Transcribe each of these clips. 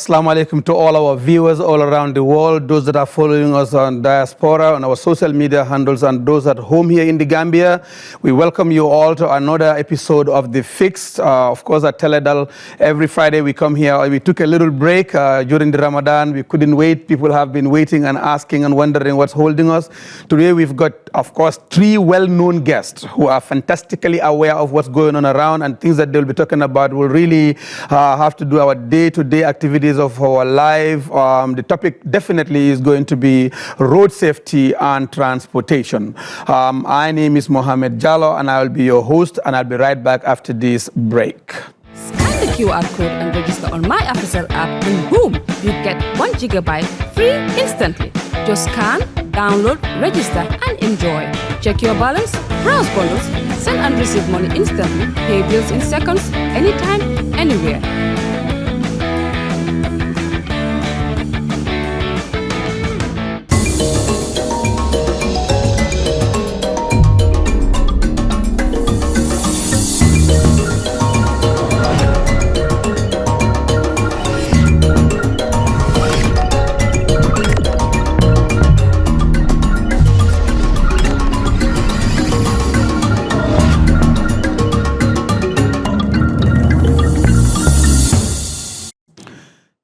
Assalamu alaikum to all our viewers all around the world, those that are following us on diaspora, on our social media handles, and those at home here in the Gambia. We welcome you all to another episode of The Fix. Of course, at Teledal, every Friday we come here. We took a little break during the Ramadan. We couldn't wait. People have been waiting and asking and wondering what's holding us. Today we've got, of course, three well-known guests who are fantastically aware of what's going on around, and things that they'll be talking about will really have to do our day-to-day activities of our life. The topic definitely is going to be road safety and transportation. My name is Mohamed Jallo, and I will be your host, and I'll be right back after this break. Scan the QR code and register on My Official app, and boom, you get 1 gigabyte free instantly. Just scan, download, register, and enjoy. Check your balance, browse bundles, send and receive money instantly, pay bills in seconds, anytime, anywhere.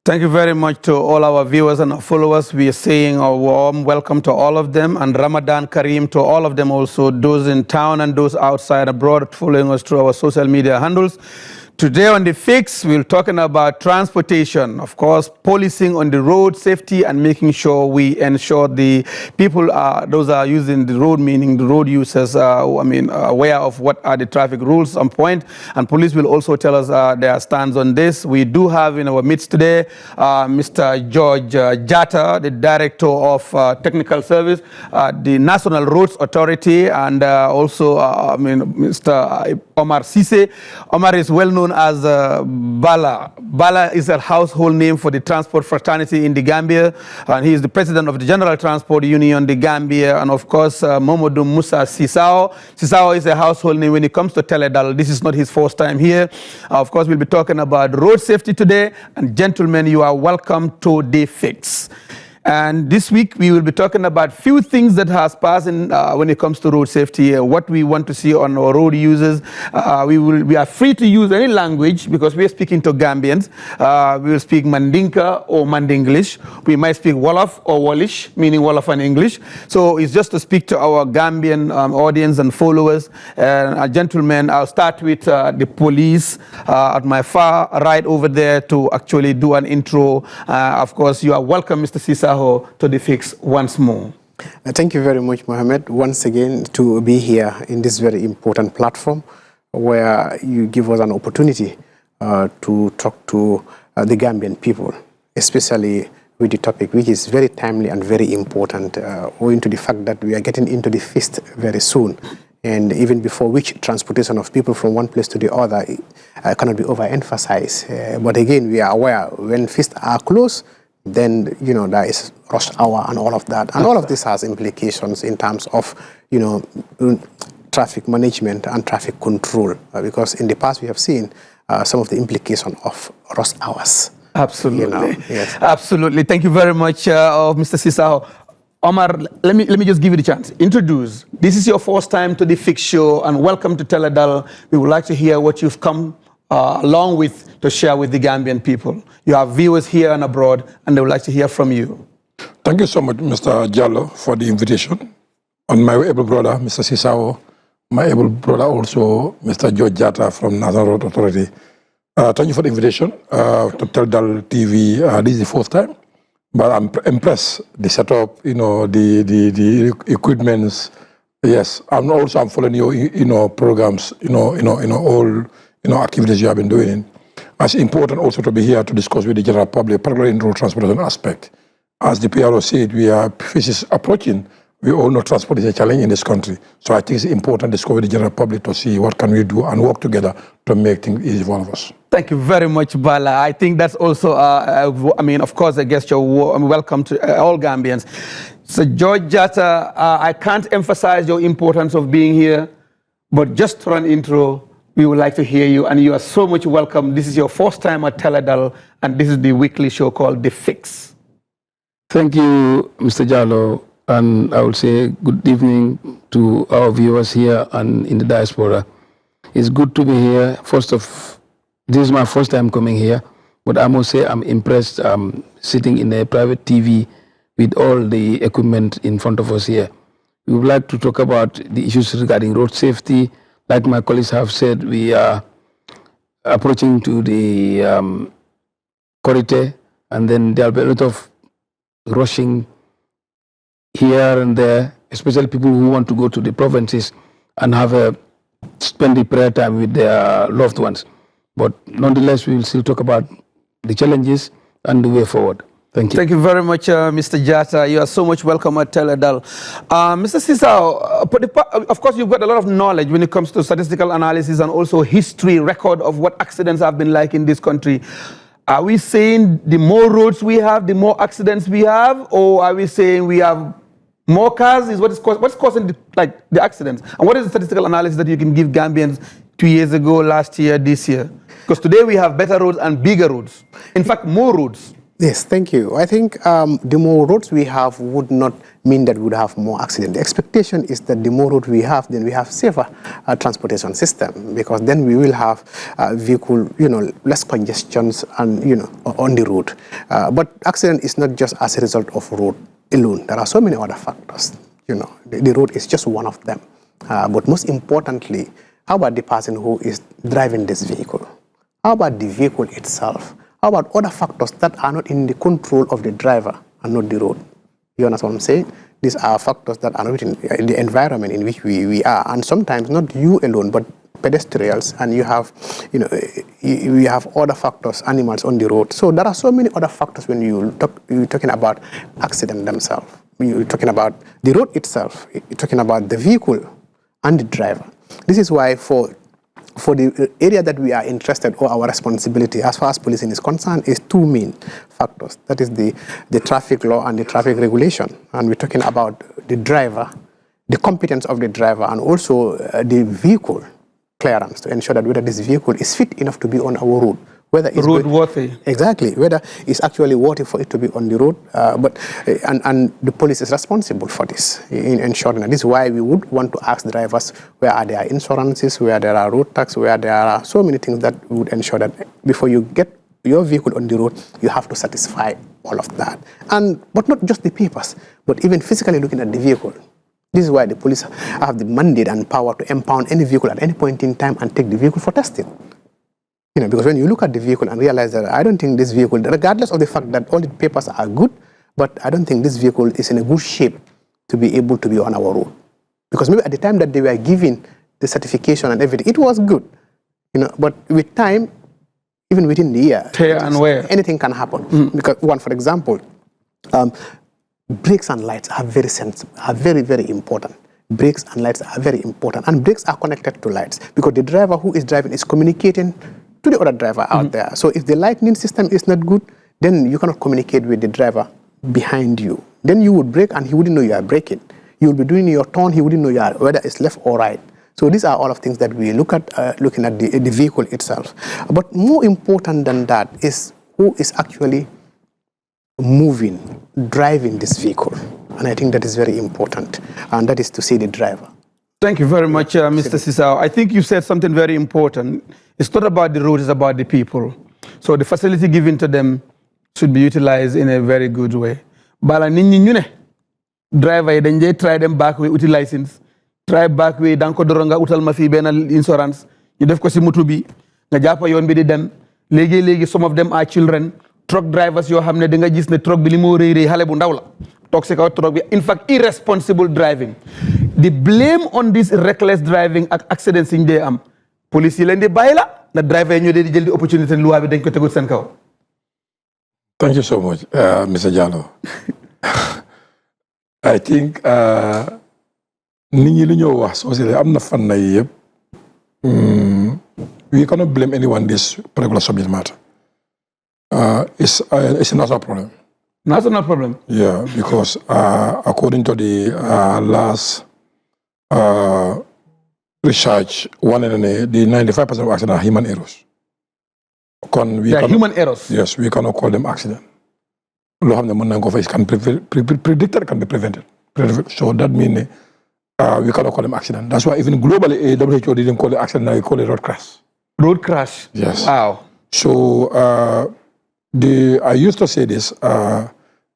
Thank you very much to all our viewers and our followers. We are saying a warm welcome to all of them, and Ramadan Kareem to all of them also, those in town and those outside abroad following us through our social media handles. Today on The Fix, we're talking about transportation, of course, policing on the road, safety, and making sure we ensure the people, those are using the road, meaning the road users, aware of what are the traffic rules on point. And police will also tell us their stance on this. We do have in our midst today Mr. George Jatta, the Director of Technical Service, the National Roads Authority, and also Mr. Omar Cisse. Omar is well known as Bala. Bala is a household name for the transport fraternity in the Gambia, and he is the president of the General Transport Union, the Gambia, and of course Momodu Musa Sisao. Sisao is a household name when it comes to Teledal. This is not his first time here. Of course, we'll be talking about road safety today, and gentlemen, you are welcome to The Fix. And this week, we will be talking about few things that has passed in, when it comes to road safety, what we want to see on our road users. We are free to use any language because we are speaking to Gambians. We will speak Mandinka or Mandinglish. We might speak Wolof or Wallish, meaning Wolof and English. So it's just to speak to our Gambian audience and followers. And gentlemen, I'll start with the police at my far right over there to actually do an intro. Of course, you are welcome, Mr. Sisa, to The Fix once more. Thank you very much, Mohamed, once again to be here in this very important platform where you give us an opportunity to talk to the Gambian people, especially with the topic which is very timely and very important, owing to the fact that we are getting into the feast very soon. And even before which transportation of people from one place to the other cannot be overemphasized. But again, we are aware when feasts are close, then, there is rush hour and all of that. And all of this has implications in terms of, traffic management and traffic control. Because in the past, we have seen some of the implications of rush hours. Absolutely. Yes. Absolutely. Thank you very much, Mr. Sisao. Omar, let me just give you the chance. Introduce. This is your first time to The Fix show, and welcome to Teledal. We would like to hear what you've come along with to share with the Gambian people. You have viewers here and abroad, and they would like to hear from you. Thank you so much, Mr. Jallo, for the invitation. And my able brother, Mr. Sisao, my able brother also, Mr. George Jatta from National Road Authority. Thank you for the invitation to Teledal TV. This is the fourth time, but I'm impressed. The setup, the equipments. Yes, I'm following your, programs, all. Activities you have been doing. It's important also to be here to discuss with the general public, particularly in road transportation aspect. As the PRO said, feast is approaching. We all know transport is a challenge in this country. So I think it's important to discuss with the general public to see what can we do and work together to make things easy for all of us. Thank you very much, Bala. I think that's also, of course, I guess you're welcome to all Gambians. So George Jatta, I can't emphasize your importance of being here, but just for an intro, we would like to hear you, and you are so much welcome. This is your first time at Teledal, and this is the weekly show called The Fix. Thank you, Mr. Jallo, and I will say good evening to our viewers here and in the diaspora. It's good to be here. This is my first time coming here, but I must say I'm impressed sitting in a private TV with all the equipment in front of us here. We would like to talk about the issues regarding road safety. Like my colleagues have said, we are approaching to the Korite, and then there'll be a lot of rushing here and there, especially people who want to go to the provinces and spend the prayer time with their loved ones. But nonetheless, we will still talk about the challenges and the way forward. Thank you. Thank you very much, Mr. Jata. You are so much welcome at Teledal. Mr. Sisao, of course, you've got a lot of knowledge when it comes to statistical analysis and also history record of what accidents have been like in this country. Are we saying the more roads we have, the more accidents we have, or are we saying we have more cars? What's causing the accidents? And what is the statistical analysis that you can give Gambians 2 years ago, last year, this year? Because today we have better roads and bigger roads. In fact, more roads. Yes, thank you. I think the more roads we have would not mean that we would have more accidents. The expectation is that the more roads we have, then we have safer transportation system, because then we will have vehicle, less congestions and, on the road. But accident is not just as a result of road alone. There are so many other factors. The road is just one of them. But most importantly, how about the person who is driving this vehicle? How about the vehicle itself? How about other factors that are not in the control of the driver and not the road? You understand what I'm saying? These are factors that are not in the environment in which we are. And sometimes not you alone, but pedestrians, and you have other factors, animals on the road. So there are so many other factors when you're talking about accident themselves. You're talking about the road itself. You're talking about the vehicle and the driver. This is why for the area that we are interested, or our responsibility as far as policing is concerned, is two main factors. That is the traffic law and the traffic regulation. And we're talking about the driver, the competence of the driver, and also the vehicle clearance to ensure that whether this vehicle is fit enough to be on our road. Whether it's roadworthy. Exactly. Whether it's actually worthy for it to be on the road. And the police is responsible for this in ensuring that. This is why we would want to ask drivers where are their insurances, where there are road tax, where there are so many things that would ensure that before you get your vehicle on the road, you have to satisfy all of that. But not just the papers, but even physically looking at the vehicle. This is why the police have the mandate and power to impound any vehicle at any point in time and take the vehicle for testing. Because when you look at the vehicle and realize that I don't think this vehicle, regardless of the fact that all the papers are good, but I don't think this vehicle is in a good shape to be able to be on our road. Because maybe at the time that they were given the certification and everything, it was good. But with time, even within the year, tear and wear, anything can happen. Because for example, brakes and lights are very, very important. Brakes and lights are very important. And brakes are connected to lights, because the driver who is driving is communicating to the other driver out there. So if the lightning system is not good, then you cannot communicate with the driver behind you. Then you would brake and he wouldn't know you are braking. You will be doing your turn, he wouldn't know you are, whether it's left or right. So these are all of things that we look at, looking at the vehicle itself. But more important than that is who is actually driving this vehicle. And I think that is very important. And that is to say the driver. Thank you very much, Mr. Sisao. I think you said something very important. It's not about the road, it's about the people. So the facility given to them should be utilized in a very good way. Bala nini nyune driver yi dañ try them back way uti license, try back way danko doronga utal ma fi ben insurance, ñu def ko ci mutu bi nga jappa yoon bi di dem. Léegi some of them are children, truck drivers yoo xam ne da nga gis ne truck bi li moo rëy xale bu ndaw la. Toxic out truck bi, in fact irresponsible driving. The blame on this reckless driving ak accidents yi ñu am. Police yi leen di bàyyi la na driver yi ñoo di jël di opportunité loi bi dañ ko tegut seen kaw. Thank you so much, Mr. Jallo. I think nit ñi li ñoo wax société am na fan yi yëpp. We cannot blame anyone this particular subject matter. It's a national problem. National problem? Yeah, because according to the last research one and the 95% of accidents are human errors. They are human errors? Yes, we cannot call them accident. Can be predicted, can be prevented. So that means we cannot call them accident. That's why even globally, WHO didn't call it accident, now we call it road crash. Road crash? Yes. Wow. So I used to say this,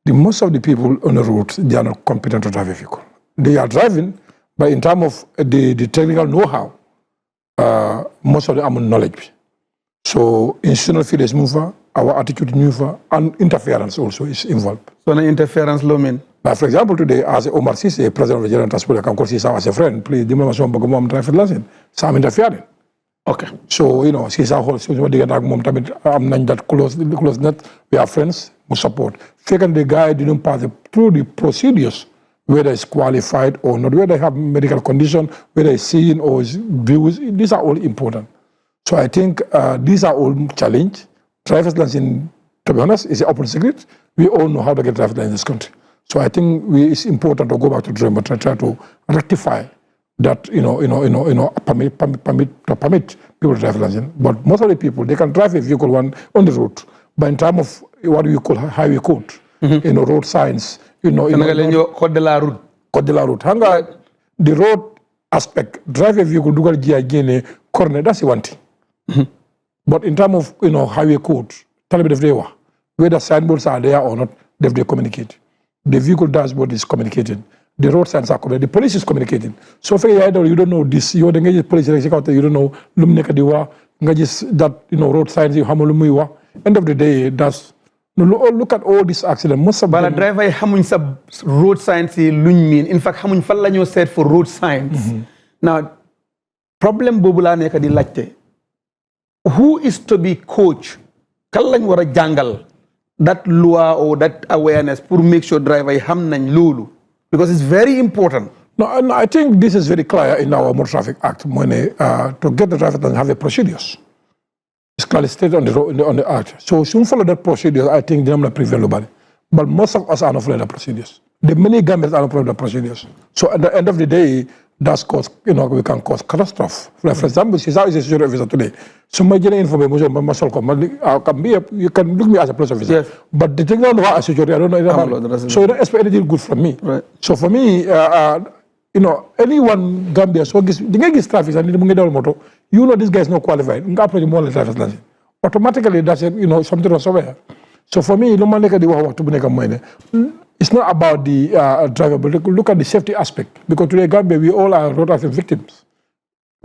most of the people on the road, they are not competent to drive a vehicle. They are driving, but in terms of the technical know-how, most of them are knowledge. So institutional failures move, our attitude move, and interference also is involved. So the interference lo mean? Now, for example, today, as Omar Sise, president of the General Transport, I can call Sisa as a friend, please, the moment I'm driving license, so I'm interfering. Okay. So, Sisa holds, I'm not that close net, we are friends, we support. Second, the guy didn't pass through the procedures, whether it's qualified or not, whether they have medical condition, whether it's seen or it's views, these are all important. So I think these are all challenge. Driver's license, to be honest, is an open secret. We all know how to get driver's license in this country. So I think it's important to go back to drawing board and try to rectify that, permit people to drive license. But most of the people, they can drive a vehicle on the road. But in terms of what we call highway code, road signs, code de la route. Code de la route. The road aspect, drive a vehicle, do get corner, that's one thing. But in terms of highway code, tell me if they were, whether signboards are there or not, they communicate. The vehicle dashboard is communicating. The road signs are communicating. The police is communicating. So if you don't know this, you don't know police, you don't know that road signs, you have end of the day, that's look at all these accidents. Most of them. Driver hamuñ sa road signs luñ mean. In fact, hamuñ fan lañu set for road signs. Now, problem bobu la nek di laajte. Who is to be coach? Kan lañ wara jangal that law or that awareness pour make sure driver xam nañ lolu, because it's very important. No, and I think this is very clear in our Motor Traffic Act. When to get the driver to have a procedures, it's clearly stated on the act. So soon follow that procedure, I think they're not prevent nobody. But most of us are not following the procedures. The many governments are not following the procedures. So at the end of the day, that's cause, we can cause catastrophe. Like for example, she's out as a security officer today. So my general information, you can look me as a police officer. Yes. But the thing I don't know as security, I don't know. So you don't expect anything good from me. Right. So for me, anyone Gambia, so the guy gets traffic and this guy is not qualified. Automatically, that's something wrong somewhere. So for me, it's not about the driver, but look at the safety aspect. Because today, Gambia, we all are road accident victims.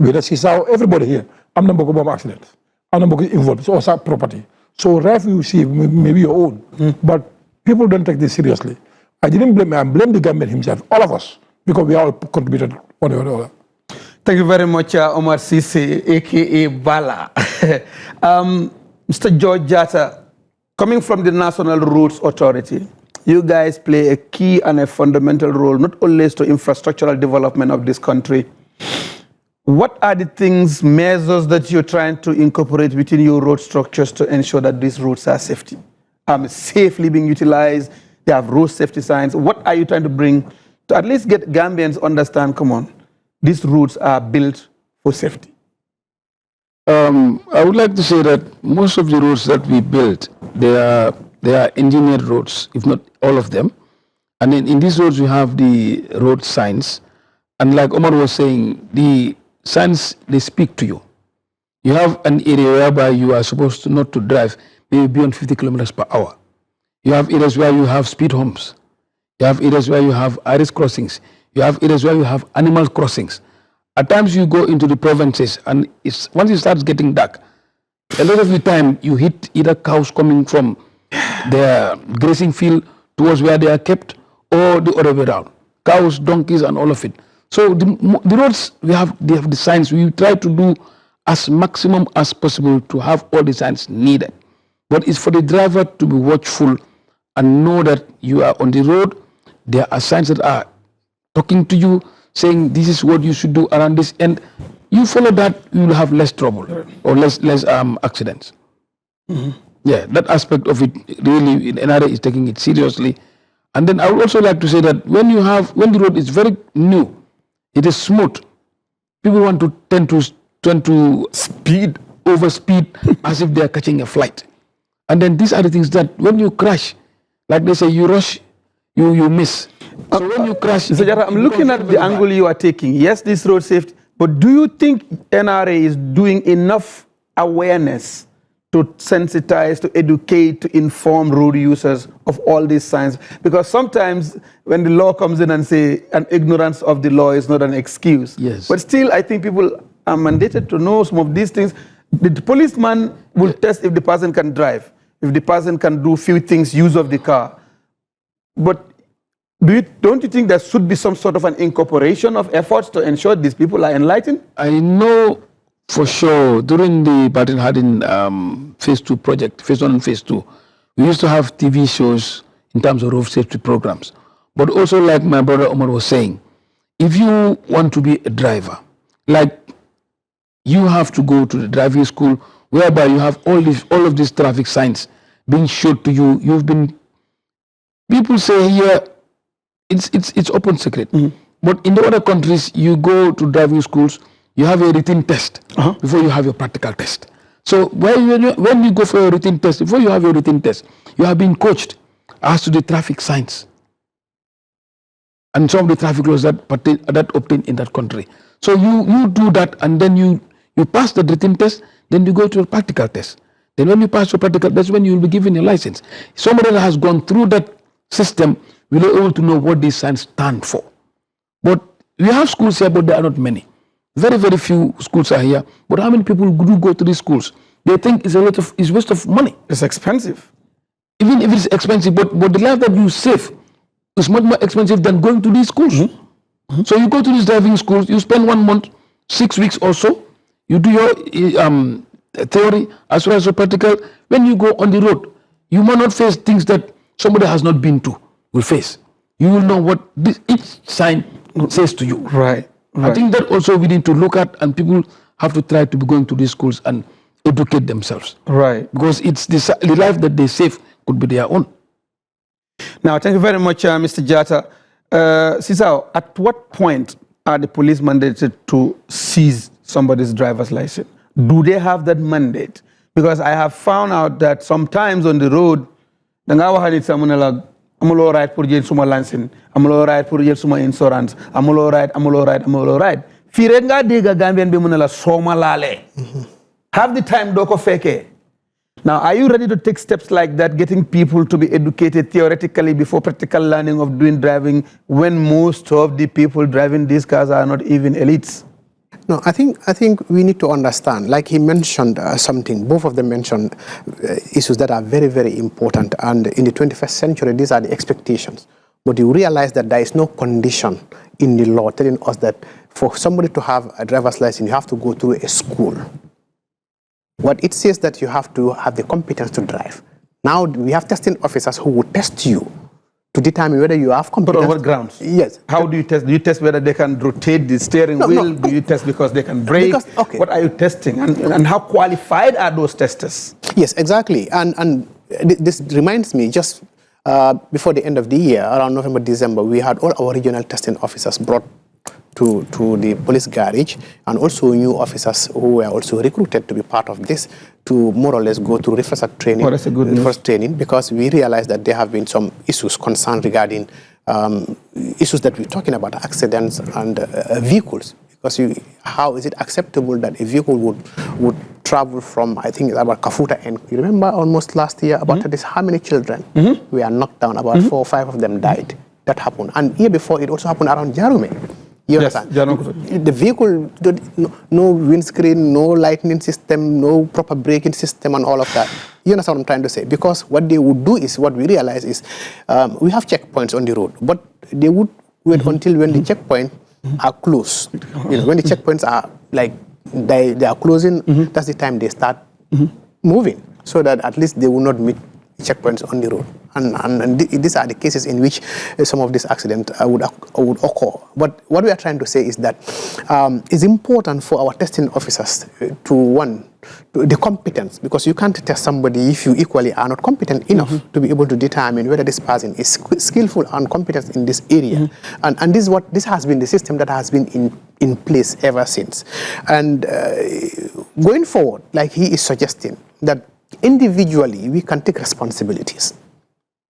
Everybody here, I'm not going to accidents. I'm not involved. It's also property. So, you see, maybe your own. But people don't take this seriously. I didn't blame him. I blame the government himself, all of us, because we all contributed one way or the other. Thank you very much, Omar Sise, a.k.a. Bala. Mr. George Jatta, coming from the National Roads Authority, you guys play a key and a fundamental role, not only to infrastructural development of this country. What are the things, measures that you're trying to incorporate within your road structures to ensure that these roads are safely being utilized, they have road safety signs? What are you trying to bring to at least get Gambians understand, come on, these roads are built for safety? I would like to say that most of the roads that we built, they are engineered roads, if not all of them. And then in these roads, we have the road signs. And like Omar was saying, the signs, they speak to you. You have an area whereby you are supposed to not to drive maybe beyond 50 kilometers per hour. You have areas where you have speed humps. You have areas where you have iris crossings. You have areas where you have animal crossings. At times you go into the provinces and once it starts getting dark, a lot of the time you hit either cows coming from their grazing field towards where they are kept or the other way around. Cows, donkeys and all of it. So the roads, they have the signs. We try to do as maximum as possible to have all the signs needed. But it's for the driver to be watchful and know that you are on the road. There are signs that are talking to you, saying this is what you should do around this end. You follow that, you will have less trouble or less accidents. Yeah, that aspect of it really, NRA is taking it seriously. And then I would also like to say that when the road is very new, it is smooth, people want to tend to speed, overspeed, as if they are catching a flight. And then these are the things that when you crash, like they say, you rush, you miss. So when you crash, Mr. Jata, I'm looking at the angle you are taking. Yes, this road safety, but do you think NRA is doing enough awareness to sensitize, to educate, to inform road users of all these signs? Because sometimes when the law comes in and say an ignorance of the law is not an excuse. Yes. But still, I think people are mandated to know some of these things. The policeman will test if the person can drive, if the person can do few things, use of the car. But don't you think there should be some sort of an incorporation of efforts to ensure these people are enlightened? I know for sure during the Martin Harding Phase 2 project, Phase 1 and Phase 2, we used to have TV shows in terms of road safety programs. But also, like my brother Omar was saying, if you want to be a driver, like you have to go to the driving school whereby you have all of these traffic signs being showed to you. People say here, it's open secret. But in the other countries, you go to driving schools, you have a written test before you have your practical test. So when you go for a written test, before you have your written test, you have been coached as to the traffic signs and some of the traffic laws that obtain in that country. So you do that, and then you pass the written test, then you go to a practical test. Then when you pass your practical, that's when you will be given a license. Somebody that has gone through that system will be able to know what these signs stand for. But we have schools here, but there are not many. Very, very few schools are here. But how many people do go to these schools? They think it's a waste of money. It's expensive. Even if it's expensive, but the life that you save is much more expensive than going to these schools. So you go to these driving schools, you spend 1 month, 6 weeks or so, you do your theory as well as your practical. When you go on the road, you might not face things that somebody has not been to will face. You will know what each sign says to you. Right. I think that also we need to look at, and people have to try to be going to these schools and educate themselves. Right. Because it's the life that they save could be their own. Now, thank you very much, Mr. Jata. Sisao, at what point are the police mandated to seize somebody's driver's license? Do they have that mandate? Because I have found out that sometimes on the road, I'm all right for jël suma license, I'm all right for jël suma insurance, I'm all right. Fi rek nga dégg Gambian bi mu ne la soma laalé. Have the time doo ko fekkee. Now, are you ready to take steps like that, getting people to be educated theoretically before practical learning of doing driving, when most of the people driving these cars are not even elites? No, I think we need to understand, like he mentioned something, both of them mentioned issues that are very, very important. And in the 21st century, these are the expectations. But you realize that there is no condition in the law telling us that for somebody to have a driver's license, you have to go through a school. What it says that you have to have the competence to drive. Now we have testing officers who will test you to determine whether you have competence. But on what grounds? Yes. How do you test? Do you test whether they can rotate the steering wheel? Do you test because they can brake? Okay. What are you testing? And how qualified are those testers? Yes, exactly. And this reminds me, just before the end of the year, around November, December, we had all our regional testing officers brought to the police garage, and also new officers who were also recruited to be part of this to more or less go through refresher training. Oh, that's a good news. Training, because we realized that there have been some issues concerned regarding issues that we're talking about, accidents and vehicles. Because how is it acceptable that a vehicle would travel from, I think, about Kafuta, and you remember almost last year about this, how many children were knocked down? About 4 or 5 of them died. That happened. And year before, it also happened around Jarume. You understand? The vehicle, no windscreen, no lighting system, no proper braking system, and all of that. You understand what I'm trying to say? Because what they would do is, what we realize is, we have checkpoints on the road, but they would wait until when the checkpoint are closed. When the checkpoints are like they are closing, that's the time they start moving, so that at least they will not meet checkpoints on the road. And these are the cases in which some of these accidents would occur. But what we are trying to say is that it's important for our testing officers to the competence, because you can't test somebody if you equally are not competent enough to be able to determine whether this person is skillful and competent in this area. And this has been the system that has been in place ever since. And going forward, like he is suggesting, that individually we can take responsibilities.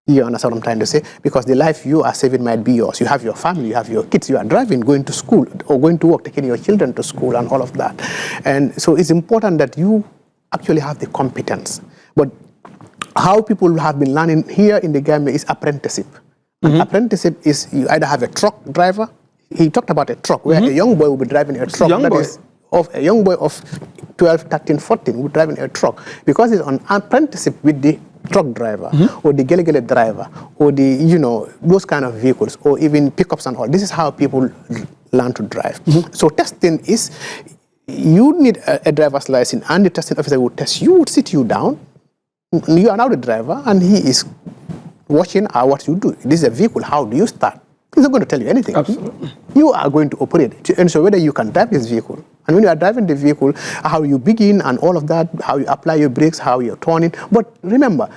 You understand what I'm trying to say? Because the life you are saving might be yours. You have your family, you have your kids, you are driving, going to school, or going to work, taking your children to school and all of that. And so it's important that you actually have the competence. But how people have been learning here in the Gambia is apprenticeship. And apprenticeship is you either have a truck driver. He talked about a truck where a young boy will be driving a truck. A young boy of 12, 13, 14 will be driving a truck, because it's on apprenticeship with the truck driver or the gelegele driver or the, those kind of vehicles, or even pickups and all. This is how people learn to drive. So testing is, you need a driver's license, and the testing officer will test you, would sit you down. You are now the driver, and he is watching what you do. This is a vehicle, how do you start? He's not going to tell you anything. Absolutely. You are going to operate. And so whether you can drive this vehicle, and when you are driving the vehicle, how you begin and all of that, how you apply your brakes, how you're turning. But remember,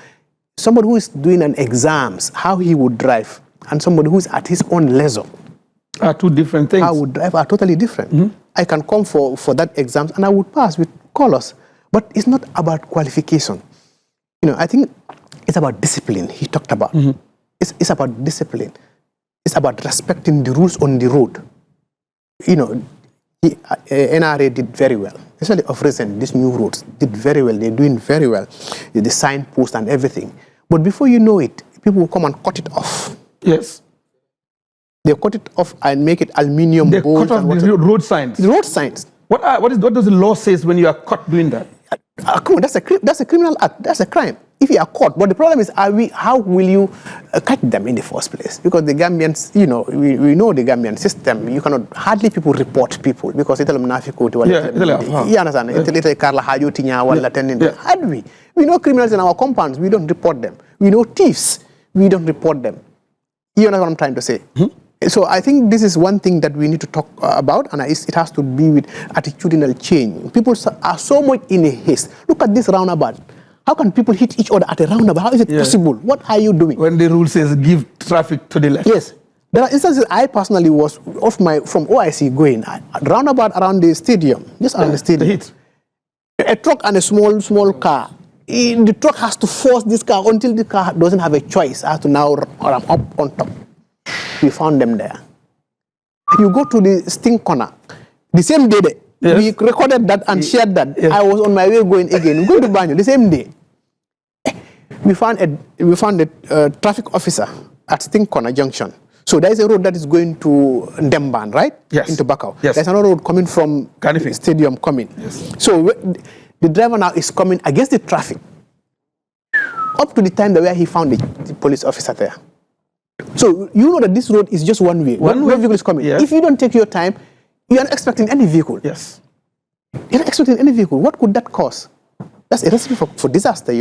somebody who is doing an exams, how he would drive, and somebody who is at his own leisure, are two different things. how would drive are totally different. I can come for that exams and I would pass with colors. But it's not about qualification. I think it's about discipline he talked about. It's about discipline. It's about respecting the rules on the road. NRA did very well, especially of recent. These new roads did very well. They're doing very well. The signpost and everything. But before you know it, people will come and cut it off. Yes. They cut it off and make it aluminium They bolts. cut off the road signs. The road signs. What does the law says when you are caught doing that? Come on, that's a criminal act. That's a crime. If you are caught, but the problem is, how will you catch them in the first place? Because the Gambians, we know the Gambian system. You cannot hardly people report people because you understand? We know criminals in our compounds. We don't report them. We know thieves. We don't report them. You know what I'm trying to say? So I think this is one thing that we need to talk about, and it has to be with attitudinal change. People are so much in a haste. Look at this roundabout. How can people hit each other at a roundabout? How is it possible? What are you doing? When the rule says give traffic to the left. Yes. There are instances I personally was from OIC going roundabout around the stadium, just around the stadium. A truck and a small car. The truck has to force this car until the car doesn't have a choice. It has to now run up on top. We found them there. You go to the Sting Corner. The same day, we recorded that and shared that. Yes. I was on my way going again. Go to Banjo the same day. We found a traffic officer at Sting Corner Junction. So there is a road that is going to Ndemban, right? Yes. Into Bakau. Yes. There's another road coming from Kanifing Stadium coming. Yes. So the driver now is coming against the traffic up to the time where he found the police officer there. So you know that this road is just one way. One vehicle is coming. Yes. If you don't take your time, you are not expecting any vehicle. Yes. You're not expecting any vehicle. What could that cause? That's a recipe for disaster,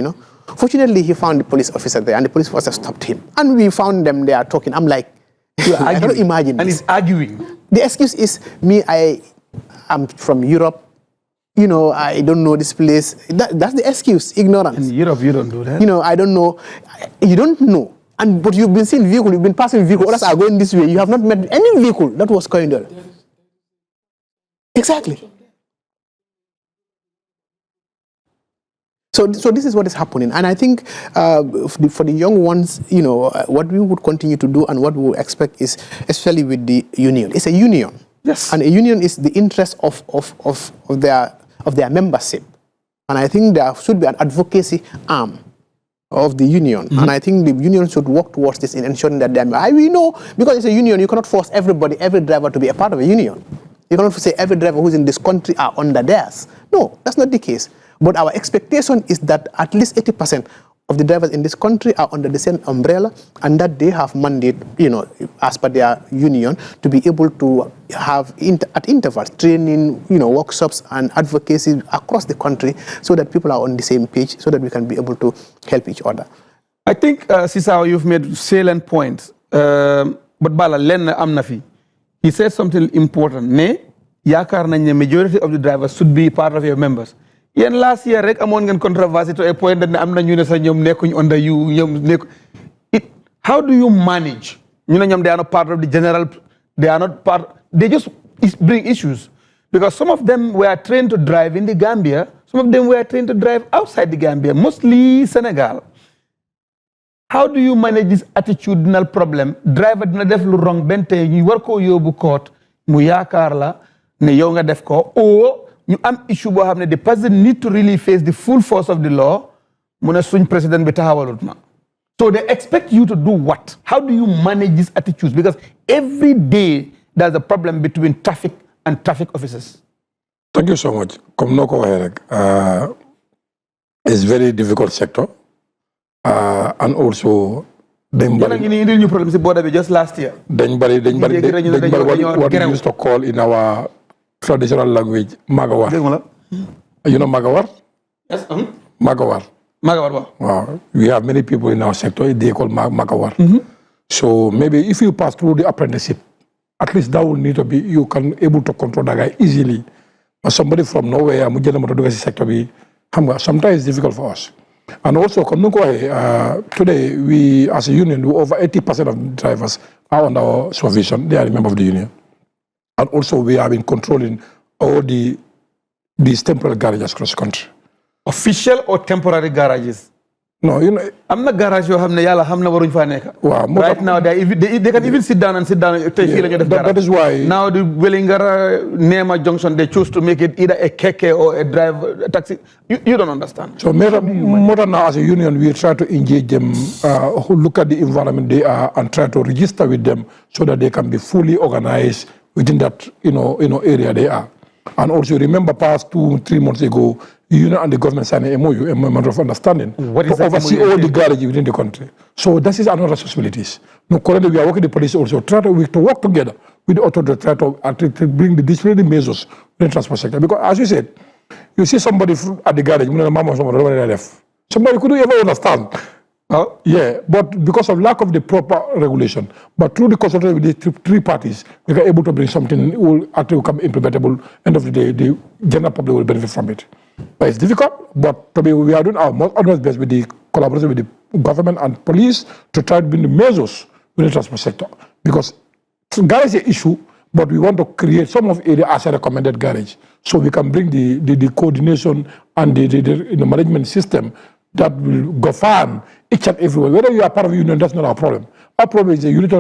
Fortunately, he found the police officer there, and the police officer stopped him. And we found them there talking. I'm like, I cannot imagine this. And he's arguing. The excuse is, I am from Europe. I don't know this place. That's the excuse, ignorance. In Europe, you don't do that. I don't know. You don't know. But you've been seeing vehicle, you've been passing vehicle, others are going this way. You have not met any vehicle that was going there. Exactly. So this is what is happening. And I think for the young ones, what we would continue to do and what we would expect is, especially with the union. It's a union. Yes. And a union is the interest of their membership. And I think there should be an advocacy arm of the union. And I think the union should work towards this in ensuring that we know, because it's a union, you cannot force every driver to be a part of a union. You cannot say every driver who's in this country are under theirs. No, that's not the case. But our expectation is that at least 80% of the drivers in this country are under the same umbrella, and that they have mandate, as per their union, to be able to have at intervals training, workshops and advocacy across the country, so that people are on the same page, so that we can be able to help each other. I think, Sisao, you've made salient points. But Bala, Len Amnafi, he said something important. Ne, yakar na the majority of the drivers should be part of your members. Yen last year, rek among ngen controversy to a point that amna nyune sa nyom nekuny under you. How do you manage? They are not part of the general. They are not part. They just bring issues because some of them were trained to drive in the Gambia. Some of them were trained to drive outside the Gambia, mostly Senegal. How do you manage this attitudinal problem? Driver dina def lu wrong bente ñu war ko yobu court mu yaakar la ne yow nga def ko o ñu am issue bo xamne the person need to really face the full force of the law mu ne suñ president bi taxawalut ma. So they expect you to do what? How do you manage these attitudes? Because every day there's a problem between traffic and traffic officers. Thank you so much. Comme noko waxe rek it's very difficult sector. And also dañ bari ñu problem ci border bi just last year. Dañ bari what we used to call in our traditional language magawar. You know magawar? Yes. Magawar. Wow. We have many people in our sector, they call magawar. So maybe if you pass through the apprenticeship, at least that will need to be, you can able to control that guy easily. But somebody from nowhere, sector, sometimes it's difficult for us. And also, today, we as a union, over 80% of drivers are under our supervision. They are a member of the union. And also, we have been controlling all these temporary garages across the country. Official or temporary garages? No, you know. I'm not garage yo hamne yalla hamna waruñ fa nek. Right now they can even sit down. That is why now the Wellingara Nema Junction they choose to make it either a keke or a taxi. You don't understand. So more than now as a union we try to engage them who look at the environment they are and try to register with them so that they can be fully organized within that area they are. And also remember past 2-3 months ago the union and the government signed an MOU, a memorandum of understanding, to oversee all the garages within the country. So this is another responsibilities. No, currently we are working with the police also, try to work together with the authority, try to bring the disciplinary measures in the transport sector. Because as you said, you see somebody at the garage, somebody couldn't ever understand. Yeah, but because of lack of the proper regulation, but through the consultation with the three parties, we are able to bring something will actually become implementable. End of the day, the general public will benefit from it. But it's difficult, but we are doing our utmost best with the collaboration with the government and police to try to bring the measures in the transport sector. Because garage is an issue, but we want to create some of area as a recommended garage, so we can bring the coordination and the management system that will govern each and everywhere. Whether you are part of a union, that's not our problem. Our problem is that you need to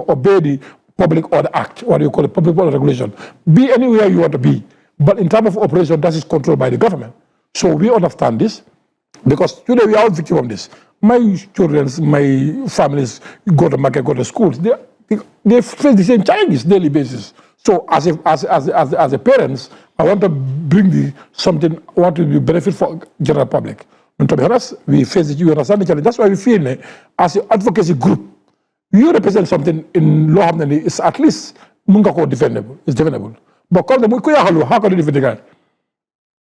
obey the Public Order Act, what you call it, Public Order Regulation. Be anywhere you want to be. But in terms of operation, that is controlled by the government. So we understand this, because today we are all victims of this. My children, my families go to market, go to schools. They face the same challenges daily basis. So as a parents, I want to bring something, I want to be benefit for general public. And to be honest, we face it, you understand the challenge. That's why we feel as an advocacy group, you represent something in law, it's at least defendable. It's defendable. But how can you defend the guy?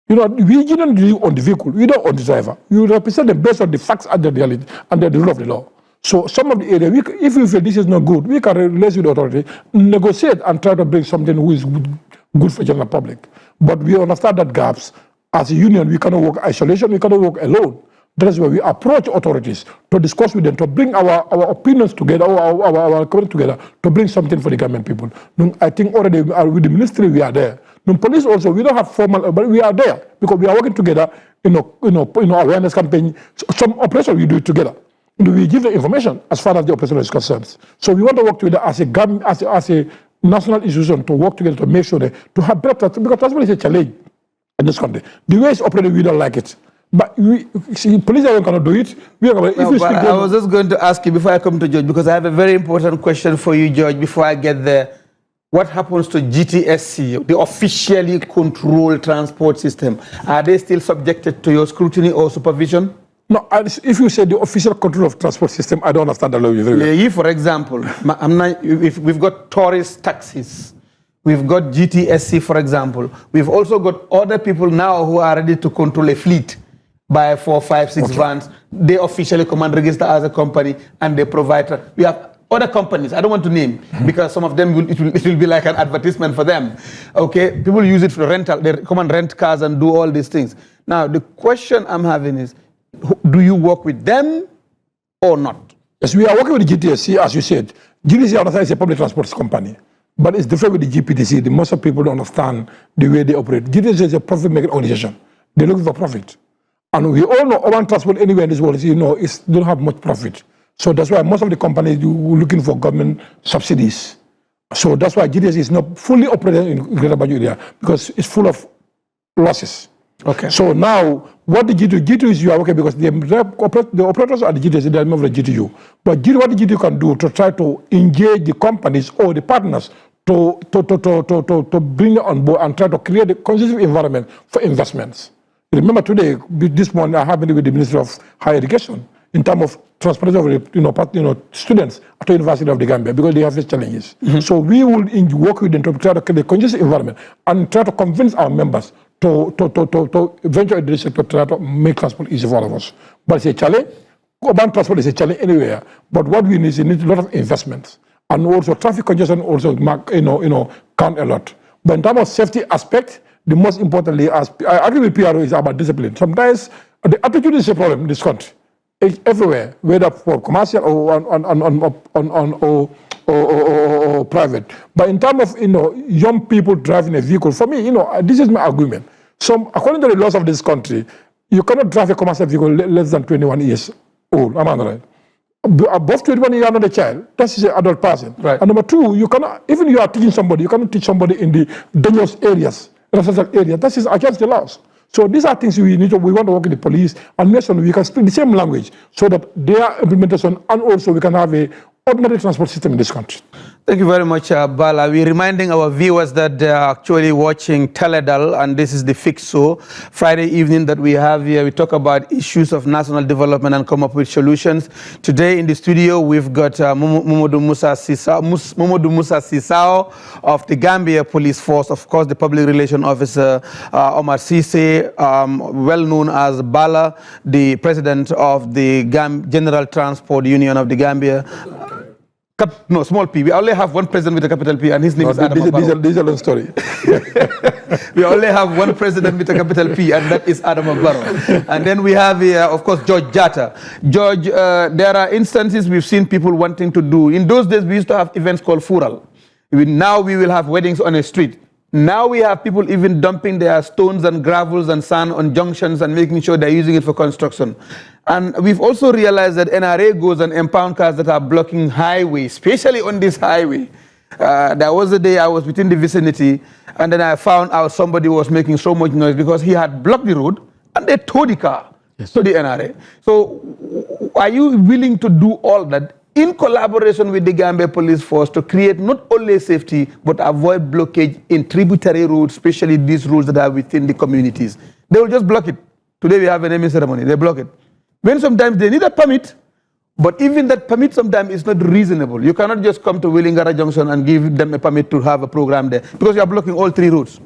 You know, we don't deal on the vehicle, we don't on the driver. You represent them based on the facts and the reality and the rule of the law. So some of the area, if you feel this is not good, we can relate with the authority, negotiate and try to bring something who is good for general public. But we understand that gaps. As a union, we cannot work isolation, we cannot work alone. That is why we approach authorities to discuss with them, to bring our opinions together, our comments together, to bring something for the government people. I think already with the ministry, we are there. The police also, we don't have formal, but we are there because we are working together in awareness campaign. Some operation we do it together. We give the information as far as the operation is concerned. So we want to work together as a national institution to work together to make sure that to have better, because transport is a challenge in this country. The way it's operated, we don't like it. But police cannot do it. I was just going to ask you before I come to George, because I have a very important question for you, George, before I get there. What happens to GTSC, the officially controlled transport system? Are they still subjected to your scrutiny or supervision? No, if you say the official control of transport system, I don't understand that very well. For example, if we've got tourist taxis, we've got GTSC, for example. We've also got other people now who are ready to control a fleet. buy 4, 5, 6 vans. They officially come and register as a company, and they provide. We have other companies, I don't want to name, because some of them, it will be like an advertisement for them. Okay, people use it for rental. They come and rent cars and do all these things. Now, the question I'm having is, do you work with them or not? Yes, we are working with the GTSC, as you said. GTSC is a public transport company, but it's different with the GPTC. Most of people don't understand the way they operate. GTSC is a profit-making organization. They're looking for profit. And we all know urban transport anywhere in this world, don't have much profit. So that's why most of the companies are looking for government subsidies. So that's why GTSC is not fully operating in Greater Banjul area, because it's full of losses. Okay. So now, what the G2 is, you are okay, because the operators are the GTSC, they are member of the GTU. But what the GTU can do to try to engage the companies or the partners to bring it on board and try to create a conducive environment for investments. Remember today, this morning, I happened with the Minister of Higher Education in terms of transparency of students at the University of the Gambia, because they have these challenges. So we will work with them to try to create a conducive environment and try to convince our members to venture into this sector, to try to make transport easy for all of us. But it's a challenge. Urban transport is a challenge anywhere. But what we need is a lot of investments. And also traffic congestion also count a lot. But in terms of safety aspect, the most importantly, I agree with PRO, is about discipline. Sometimes the attitude is a problem in this country. It's everywhere, whether for commercial or private. But in terms of young people driving a vehicle, for me, this is my argument. So according to the laws of this country, you cannot drive a commercial vehicle less than 21 years old. Am I right? Above 21, you are not a child. That is an adult person. Right. And number two, you cannot, even you are teaching somebody, you cannot teach somebody in the dangerous areas, residential area. That is against the laws. So these are things we want to work with the police and make sure we can speak the same language, so that their implementation, and also we can have a ordinary transport system in this country. Thank you very much, Bala. We're reminding our viewers that they are actually watching Teledal, and this is the Fix Show. Friday evening that we have here, we talk about issues of national development and come up with solutions. Today in the studio, we've got Mamadou Musa Sisao of the Gambia Police Force, of course, the Public Relations Officer, Omar Sise, well known as Bala, the President of the General Transport Union of the Gambia. No, small p. We only have one president with a capital P, and his name is Adama Barrow. This is a long story. We only have one president with a capital P, and that is Adama Barrow. And then we have, of course, George Jatta. George, there are instances we've seen people wanting to do. In those days, we used to have events called fural. Now we will have weddings on a street. Now we have people even dumping their stones and gravels and sand on junctions and making sure they're using it for construction. And we've also realized that NRA goes and impound cars that are blocking highways, especially on this highway. There was a day I was within the vicinity, and then I found out somebody was making so much noise because he had blocked the road and they towed the car to the NRA. So are you willing to do all that in collaboration with the Gambia Police Force to create not only safety, but avoid blockage in tributary roads, especially these roads that are within the communities? They will just block it. Today we have a naming ceremony, they block it. When sometimes they need a permit, but even that permit sometimes is not reasonable. You cannot just come to Willingara Junction and give them a permit to have a program there, because you are blocking all three roads.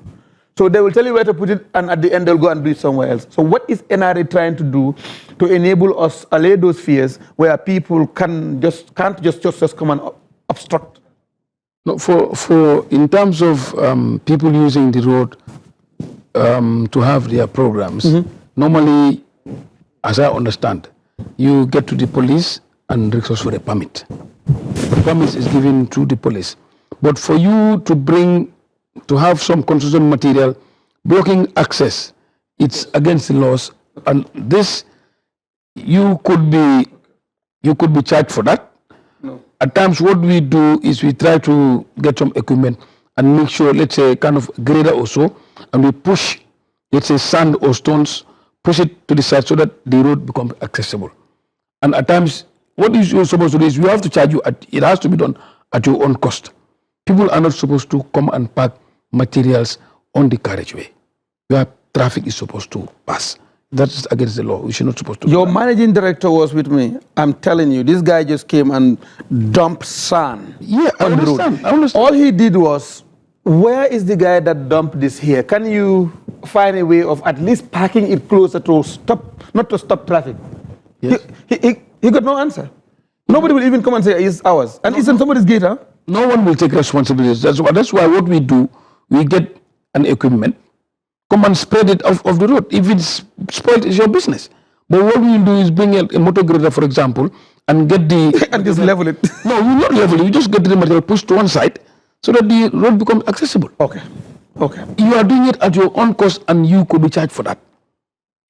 So they will tell you where to put it, and at the end they'll go and do it somewhere else. So what is NRA trying to do to enable us allay those fears where people can't just come and obstruct? No, for in terms of people using the road to have their programs, normally, as I understand, you get to the police and request for a permit. The permit is given to the police. But for you to have some construction material blocking access, it's against the laws. And this, you could be charged for that. No. At times what we do is we try to get some equipment and make sure, let's say, kind of grader or so, and we push, let's say, sand or stones, push it to the side so that the road becomes accessible. And at times, what you're supposed to do is you have to charge you, it has to be done at your own cost. People are not supposed to come and park materials on the carriageway where traffic is supposed to pass. That is against the law. We should not supposed to. Your managing director was with me. I'm telling you, this guy just came and dumped sand. Yeah, I understand. All he did was, where is the guy that dumped this here? Can you find a way of at least parking it closer to stop, not to stop traffic. Yes. He got no answer. Nobody will even come and say it's ours. And it's in somebody's gate, huh? No one will take responsibility. That's why what we do, we get an equipment, come and spread it off the road. If it's spoiled, it's your business. But what we will do is bring a motor grader, for example, and get the... and just level it. No, we will not level it. You just get the material pushed to one side so that the road becomes accessible. Okay. Okay. You are doing it at your own cost and you could be charged for that.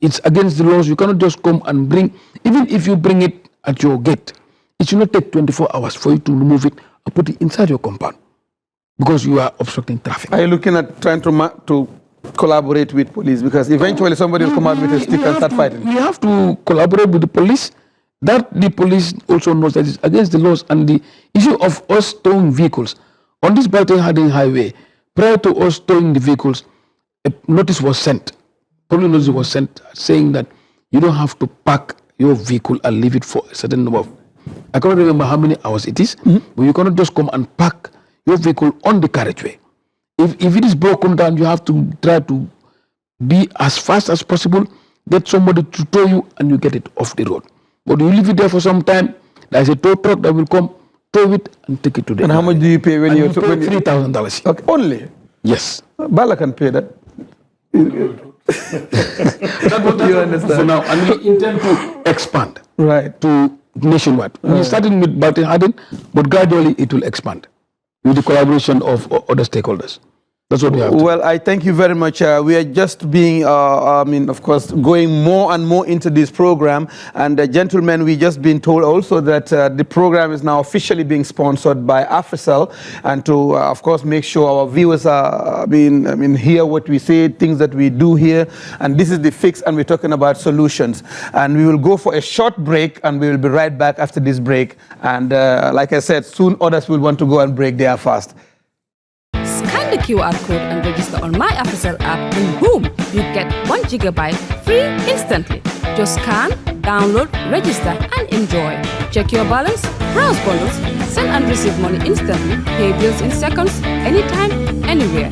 It's against the laws. You cannot just come and bring, even if you bring it at your gate, it should not take 24 hours for you to remove it and put it inside your compound because you are obstructing traffic. Are you looking at trying to collaborate with police? Because eventually somebody will come out with a stick and start fighting. We have to collaborate with the police. That the police also knows that it's against the laws. And the issue of us towing vehicles on this Baltin-Harding highway, prior to us towing the vehicles, a notice was sent. Probably notice was sent saying that you don't have to park your vehicle and leave it for a certain number of, I cannot remember how many hours it is, but you cannot just come and park your vehicle on the carriageway. If it is broken down, you have to try to be as fast as possible, get somebody to tow you, and you get it off the road. But you leave it there for some time, there's a tow truck that will come, tow it, and take it to the And how much do you pay when you pay $3,000? Okay, only? Yes. Bala can pay that. That's what You understand? for now, and we intend to expand Right. to nationwide. We started with Baltin-Harding, but gradually it will expand with the collaboration of other stakeholders. That's what we have to do. Well, I thank you very much. We are just being, of course, going more and more into this program. And gentlemen, we just been told also that the program is now officially being sponsored by AfriCell, and to, of course, make sure our viewers are hear what we say, things that we do here. And this is the fix, and we're talking about solutions. And we will go for a short break, and we will be right back after this break. And like I said, soon others will want to go and break there fast. Scan the QR code and register on My AfriCell app, and boom, you get 1 gigabyte free instantly. Just scan, download, register, and enjoy. Check your balance, browse bundles, send and receive money instantly, pay bills in seconds, anytime, anywhere.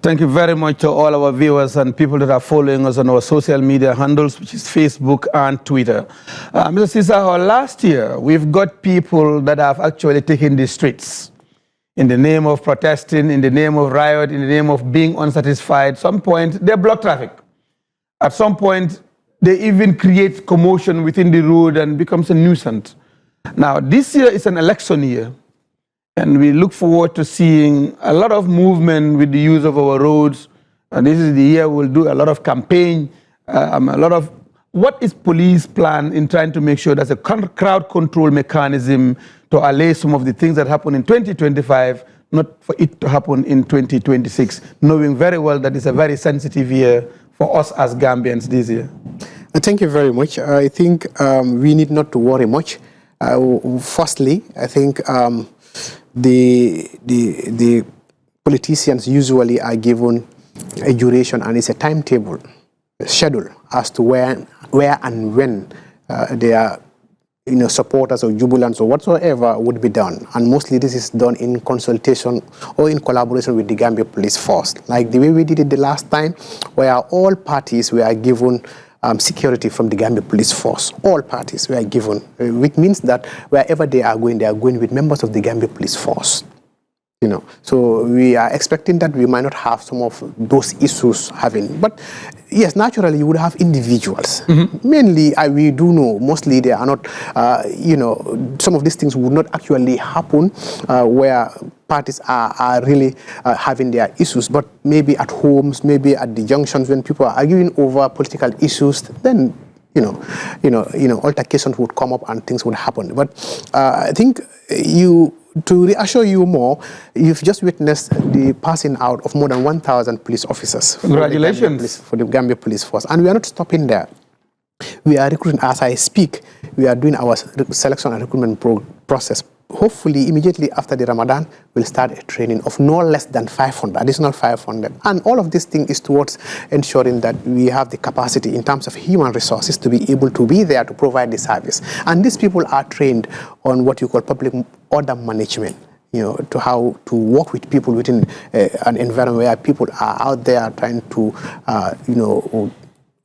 Thank you very much to all our viewers and people that are following us on our social media handles, which is Facebook and Twitter. Mr. Cesar, last year, we've got people that have actually taken the streets in the name of protesting, in the name of riot, in the name of being unsatisfied. At some point, they block traffic. At some point, they even create commotion within the road and becomes a nuisance. Now, this year is an election year. And we look forward to seeing a lot of movement with the use of our roads. And this is the year we'll do a lot of campaign, what is police plan in trying to make sure there's a crowd control mechanism to allay some of the things that happen in 2025, not for it to happen in 2026, knowing very well that it's a very sensitive year for us as Gambians this year. Thank you very much. I think we need not to worry much. Firstly, I think the politicians usually are given a duration, and it's a timetable, a schedule as to where and when their supporters or jubilants or whatsoever would be done. And mostly this is done in consultation or in collaboration with the Gambia Police Force, like the way we did it the last time, where all parties were given security from the Gambia Police Force. All parties were given, which means that wherever they are going with members of the Gambia Police Force. So we are expecting that we might not have some of those issues having. But yes, naturally you would have individuals. Mainly, we do know, mostly they are not, some of these things would not actually happen where parties are really having their issues, but maybe at homes, maybe at the junctions when people are arguing over political issues, then altercations would come up and things would happen. But I think you to reassure you more, you've just witnessed the passing out of more than 1,000 police officers. Congratulations. For the Gambia Police Force. And we are not stopping there. We are recruiting, as I speak, we are doing our selection and recruitment process. Hopefully, immediately after the Ramadan, we'll start a training of no less than 500, additional 500. And all of this thing is towards ensuring that we have the capacity in terms of human resources to be able to be there to provide the service. And these people are trained on what you call public order management, to how to work with people within an environment where people are out there trying to,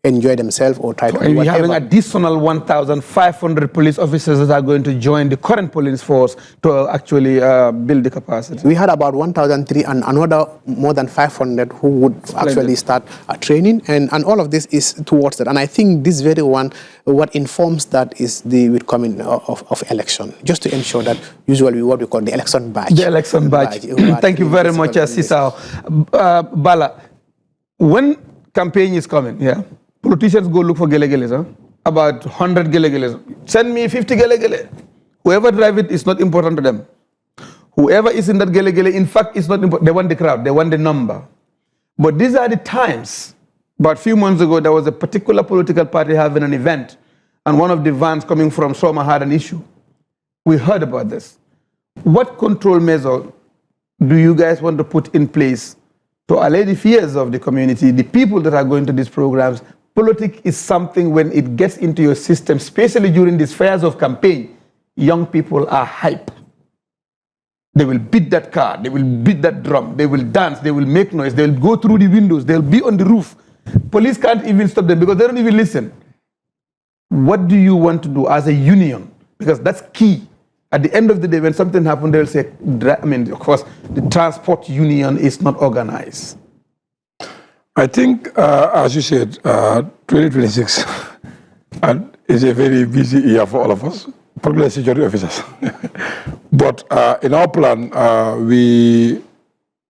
enjoy themselves or try to do we whatever. having additional 1,500 police officers that are going to join the current police force to actually build the capacity. We had about 1,003 and another more than 500 who would actually start training, and all of this is towards that. And I think this very one, what informs that is the coming of election, just to ensure that usually what we call the election badge. The election badge. Thank you very much, Sisao. Bala, when campaign is coming, politicians go look for gele-geles, about 100 gele-geles. Send me 50 gele-gele. Whoever drive it is not important to them. Whoever is in that gele-gele, in fact, is not important. They want the crowd, they want the number. But these are the times. About a few months ago, there was a particular political party having an event, and one of the vans coming from Soma had an issue. We heard about this. What control measure do you guys want to put in place to allay the fears of the community, the people that are going to these programs? Politics is something, when it gets into your system, especially during these fairs of campaign, young people are hype. They will beat that car, they will beat that drum, they will dance, they will make noise, they will go through the windows, they'll be on the roof. Police can't even stop them because they don't even listen. What do you want to do as a union? Because that's key. At the end of the day, when something happens, they'll say, of course, the transport union is not organized. I think, as you said, 2026 is a very busy year for all of us, particularly security officers. But in our plan, we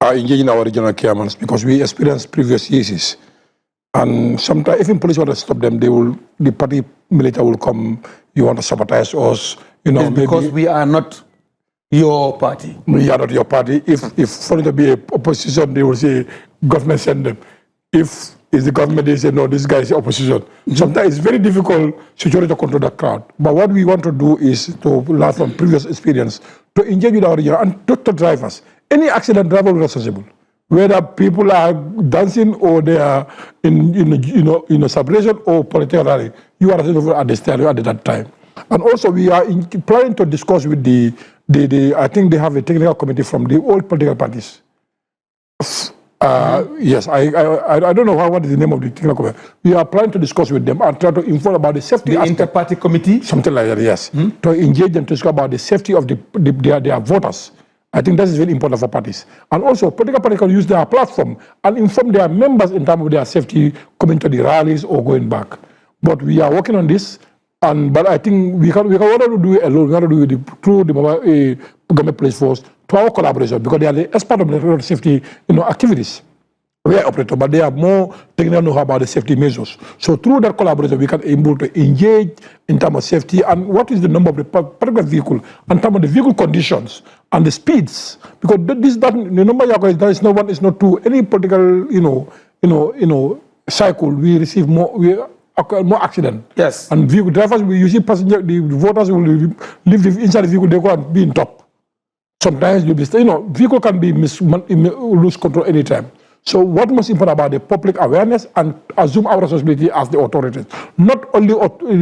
are engaging our regional chairmen because we experienced previous years. And sometimes, even police want to stop them, the party military will come, you want to sabotage us. It's because we are not your party. We are not your party. If for it to be a opposition, they will say, government send them. If it's the government, they say, no, this guy is opposition. Sometimes it's very difficult security to control the crowd. But what we want to do is to learn from previous experience, to engage with our region and to drivers. Any accident, driver will be responsible. Whether people are dancing or they are in a celebration or political rally, you are responsible at the stand at that time. And also, we are planning to discuss with I think they have a technical committee from the old political parties. Yes, I don't know what is the name of the technical committee. We are planning to discuss with them and try to inform about the safety. The inter-party committee? Something like that, yes. To engage them to discuss about the safety of their voters. I think that is very important for parties. And also, political parties can use their platform and inform their members in terms of their safety coming to the rallies or going back. But we are working on this. But I think we can do it alone. We can do it through the government police force, to our collaboration, because they are the expert of the road safety activities. We are operator, but they have more technical know-how about the safety measures. So through that collaboration, we can be able to engage in terms of safety and what is the number of the particular vehicle, and terms of the vehicle conditions and the speeds. Because the number you are there is no one, is not two. Any political cycle, we receive more accident. Yes. And vehicle drivers, we usually passenger, the voters will live inside the vehicle, they go and be in top. Sometimes vehicle can be lose control anytime. So what most important about the public awareness and assume our responsibility as the authorities. Not only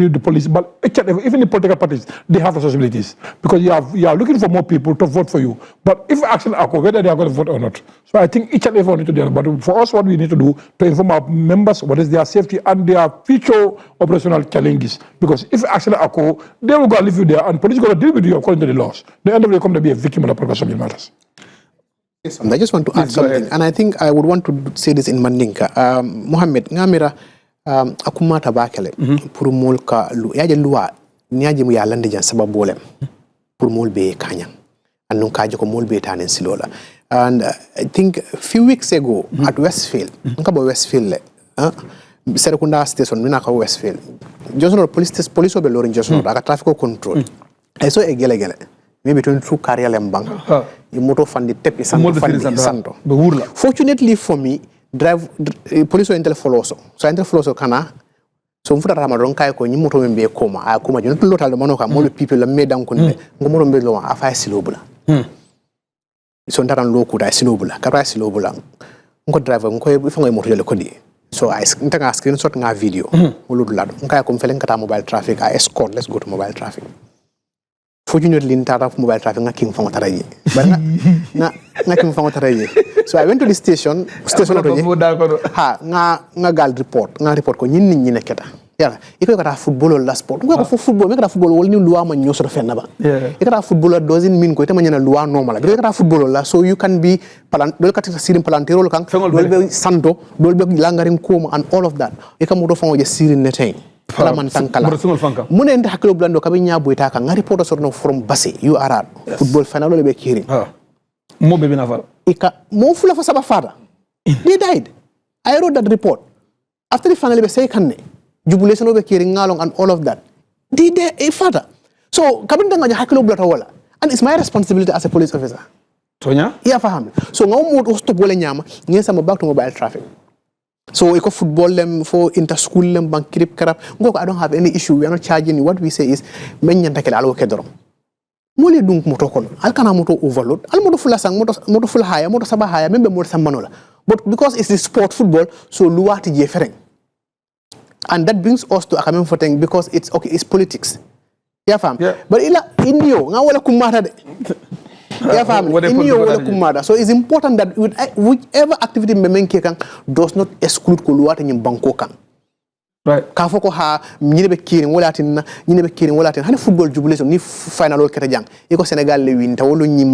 the police, but even the political parties, they have responsibilities. Because you are looking for more people to vote for you. But if actually occur, whether they are going to vote or not. So I think each and every one need to do that. But for us, what we need to do to inform our members what is their safety and their future operational challenges. Because if actually occur, they will go and leave you there, and police are going to deal with you according to the laws. The end of the day, come to be a victim of the political subject matters. I just want to add something, and I think I would want to say this in Mandinka. Mohammed, ngamira akumata bakele pour mol ka yaje loi niaje mu yalande jan sababolem pour mol be kanyang annun kaje ko mol be tanen silola. And I think a few weeks ago at Westfield, nkabo Westfield le Serekunda station mina ka Westfield. Johnson police obe lorin Johnson aka traffic control. I saw a gele maybe 22 career lembang you moto fandi tep santo be fortunately for me drive police intel follow so intel follow kana so mfuta ramadon kay ko ni moto membe koma a koma jono lotal do manoka mo people la medan ko ne ngomo membe lo afa silobula so ndaran lo kuda silobula kara silobula ngo driver ngo fa ngoy moto yele ko di so I ntanga screenshot nga video wolu lado kay ko felen kata mobile traffic I escort let's go to mobile traffic fortunately ntara mobile traffic nga king fango taraye nga king fango taraye so I went to the station nga gal report ko ñin neketa yala iko kata football la sport ko football me kata football wol ni loi ma ñoso fenna ba kata football doesn't mean ko te ma ñana loi normal bi kata football la so you can be dol kata sirim palantero kan dol be santo dol be langarin ko and all of that e kam do fango je sirin neten kala man tankala mune nda haklo blando kabe nyabo ita kan ngari poto sorno from base you are football final le be kiri mo be bina fal ika mo fula fa saba fada they died I wrote that report after the final be say kanne jubilation be kiri ngalong and all of that they fada so kabin danga haklo blata wala and it's my responsibility as a police officer tonya ya faham so ngaw mo stop wala nyama ngesa ma back to mobile traffic so iko football them for inter school them bank krip karab ngoko I don't have any issue we are not charging you what we say is men nyanta kala alwo kedoro mole dunk moto kono alkana moto overload al moto fula sang moto fula haya moto saba haya membe moto sambanola but because it's the sport football so luwati je fereng and that brings us to akamen foteng because it's okay it's politics ya fam but ila indio nga wala kumata de ya fam indio wala kumata so it's important that whichever activity memenke kan does not exclude ko luwati nyim banko kan right ka foko ha ñine be kirin wala tin hani football jubilation ni final ol keta jang iko Senegal le winta wolo ñim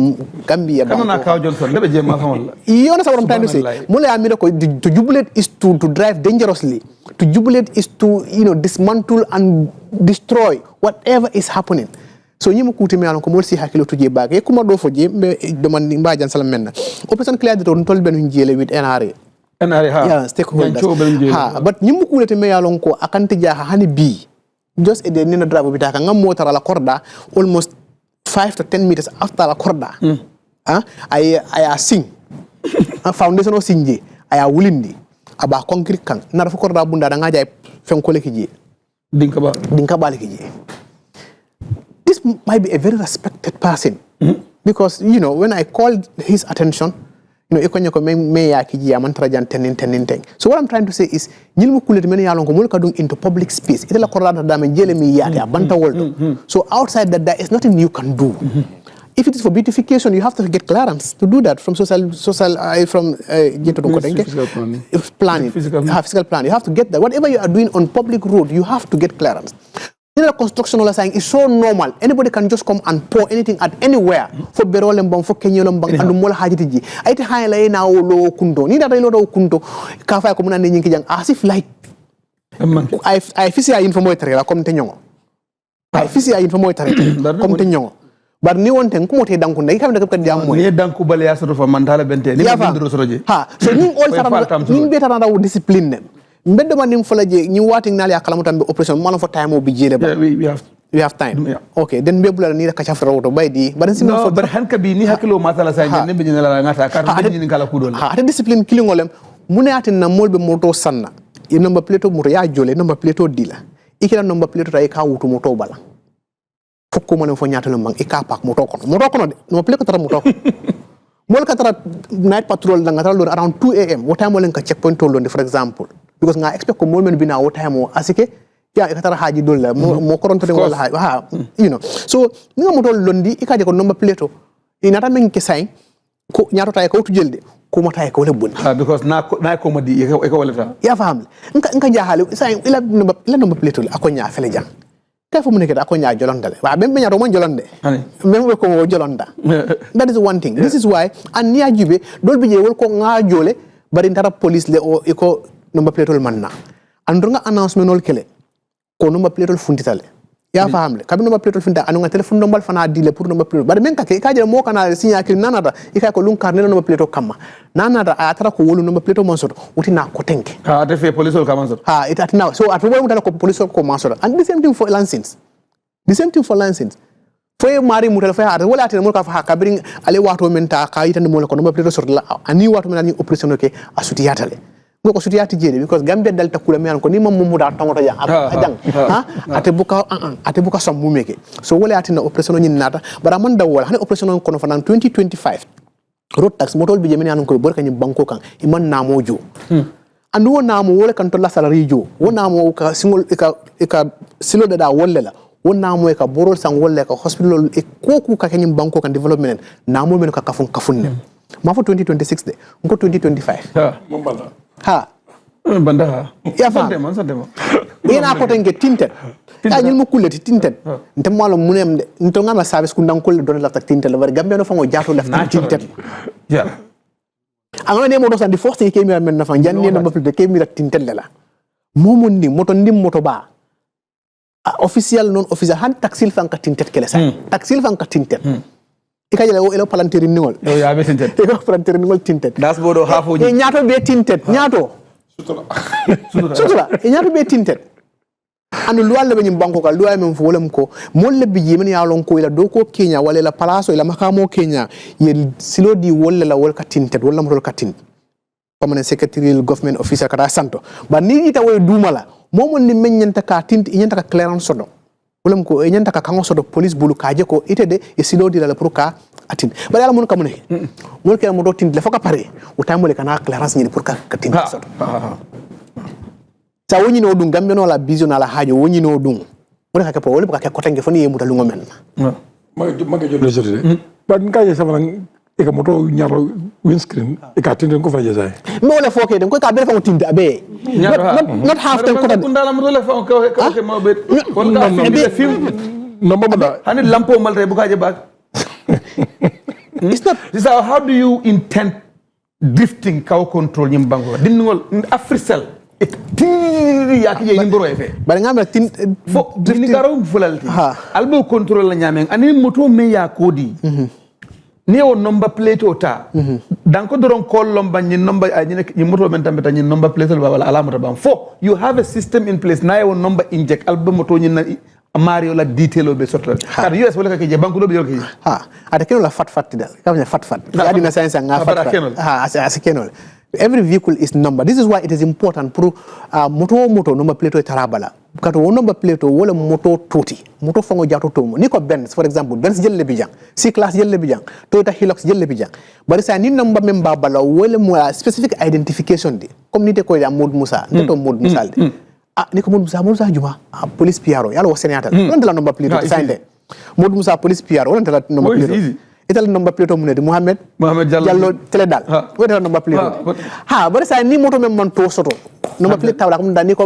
Gambia ba kana ka Johnson lebe je ma xamul you know what I'm trying to say mo la mi ko to jubilate is to drive dangerously to jubilate is to dismantle and destroy whatever is happening so ñima kuti me ko mo si hakilo to je baage kuma do fo je be demande mba jan salam menna opération clair de ton tol ben jele with NRA stakeholders but ñimu kulete me yalon ko akante jaha hani bi just ede nina drabo bitaka ngam motara la korda almost 5 to 10 meters after la korda aya sing foundation o sinje aya wulindi aba concrete kan na dafa korda bunda da ngaja fen ko leki ji dinka ba leki ji this might be a very respected person because when I called his attention ikonyo ko me ya ki ji amantara jan tenin so what I'm trying to say is ñilmu kulete men yalon ko mul ka dung into public space ite la korada da men jele mi yaade abanta woldo so outside that there is nothing you can do if it is for beautification you have to get clearance to do that from social from physical plan you have to get that whatever you are doing on public road you have to get clearance. The construction all saying is so normal. Anybody can just come and pour anything at anywhere. For Berolembang, for Kenyolembang, and Mola Hajiji. I think high lay now low kundo. Neither I low kundo. Kafa Komuna Ninkijan as if like I fisi informatory la come tenyo. I fisi informatory come tenyo. But ni one thing kumote dankunda. Ika mda kapka diamo. Ni danku bale aso for mandala bente. Ni bindro soroje. Ha. So ni all saranda. Ni better than discipline them. Mbeddo man nim folaje ñu wating nal ya kalamutan be operation man for time bi jele ba we have time okay then be bula ni ka chafra woto baydi badan sim no bar han ka bi ni hakilo masala sa ne be ni la ngata kar be ni kala kudol ha ata discipline kilingolem munatin na molbe moto sanna e number plate moto ya jole number plate dila ikira number plate tay ka wutu moto bala fokko mo fo nyaata lam e ka pak moto kono de number plate ko tara moto mol ka tara night patrol nga tara around 2 am what time mo len ka checkpoint to londe for example because nga expect ko molmen bina o time o asike ya ikatara haji dolla mo koronto de wala ha so nga mo tol londi ikaje ko number plate inata men ke say ko nyaato tay ko tu jelde ko mo tay ko le bon because na ko modi e ko wala fa ya fam nka jahale say ila number plate ako nya fele jang kay fo mu nekk ako nya jolondale wa ben nyaato mo jolonde même ko mo jolonda that is one thing this is why an niya jibe dol bi je wol ko nga jole bari ndara police le o iko number plate manna andunga announcement ol kele ko number plate funditale ya fahamle kabi number plate funda anunga telephone number fana dile pour number plate bari men kake kaje mo kana signa kil nanata ikay ko lun karne number plate kamma nanata atara ko wolu number plate mon soto utina ko tenke ate fe police ol kaman soto it at now so at wo mutala ko police ko man soto and the same thing for license foye mari mutal fa ata wala ata mo ka fa kabring ale wato men ta ka yitande mo ko no pleto sorti la ani wato men ani operation ke asuti yatale ngoko suti yati jede because Gambia dal takula men ko ni mom mo da tongoto ja ajang ate buka som mumeke so wala ata na operation ni nata bara man da wala hani operation ko no fa 2025 road tax motol bi jemeni anon ko bor kany banko kan iman namo jo andu wonamo wala kan to la salary jo wonamo ka singol ka silo da wala la wonamo ka borol sang wala ka hospital e koku ka kany banko kan development namo men ka kafun ne ma fa 2026 de ngo 2025 ha banda ya fa ina ko tenge tinted ta ñil mo kuleti tinted nte malo munem de nto ngama service ku ndang kul don la tak tinted la war Gambia no fa ngo jaato def tinted yeah angana ne mo do sandi force ke mi men na fa janni no mapul de ke mi rak tinted la momon ni moto ndim moto ba official non official han taxil fan ka tinted kele sa taxil fan ka tinted ikajale o elo palanteri ningol yo ya be tinted e ko palanteri ningol tinted das bodo hafo e ñaato be tinted ñaato sutura e ñaato be tinted andu luwal le nyim banko ka luwal men fo wolam ko molle bi jimen ya lon ko ila do ko Kenya wala la palaso ila makamo Kenya ye silo di wolle la wol ka tinted wala mo ka tint permanent secretary government officer ka santo ba ni ita way dumala momon ni men nyanta ka tint nyanta ka clearance sodo wolam ko nyanta ka kango sodo police bulu kaje ko itede e silo di la pour ka atin ba yalla mon kamune mon ke mo do tint le foka pare o tamole kana clearance ni pour ka tint sodo sa woni no dum Gambia no la vision ala hajo woni no dum wona ka ko wala ka ko tangi foni yemuta lungo men ma ga jodde jodde ba ngaje sama e ka moto ñaro windscreen e ka tinde ko faje say me wala foke dem ko ka be fa tinde abe not half time ko tan ndala mo le fa ko mo be kon ka film no mama da hani lampo malte bu kaje bak it's not this is how do you intend drifting cow control nyim bango dingol africell ya ki je nimboro e fe bari ngam tin fo ni garo fulalti albo control la nyame ani moto me ya kodi ni o number plate ota dan ko doron call lomba ni number ni moto men tambe tan ni number plate wala alamata bam fo you have a system in place na o number inject albo moto ni na Mario la detail be sortal kada US wala ka je banku do be yorki ata keno la fat dal kam ne fat adina science nga fat as keno every vehicle is number. This is why it is important for moto number plate tarabala kato number plate wala moto toti moto fango jato tomo ni ko Benz for example Benz jelle bijang C class jelle bijang Toyota Hilux jelle bijang bari sa ni number member bala wala mo specific identification di comme ni te ko ya Mod Musa to Mod Musa ni ko Mod Musa juma police PRO yalla wo senatal non de la number plate sande Mod Musa police PRO non de la number plate ital number plate mo ne Mohamed Diallo tele dal wala number plate bari sa ni moto mem man to soto number plate tawla ko dani ko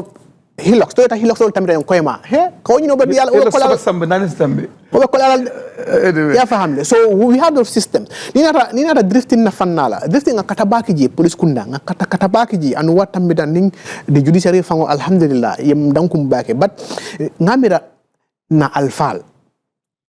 Hilux Toyota Hilux ol tamire ko ma ko ñu no be yalla o ko la sambe nan sambe o ko la ya fahamle so we have those systems ni nata drifting na fannala drifting nga katabaki ji police kunda nga katabaki ji anu watam bidan ning de judiciary fango alhamdulillah yem dankum bake but ngamira na alfal.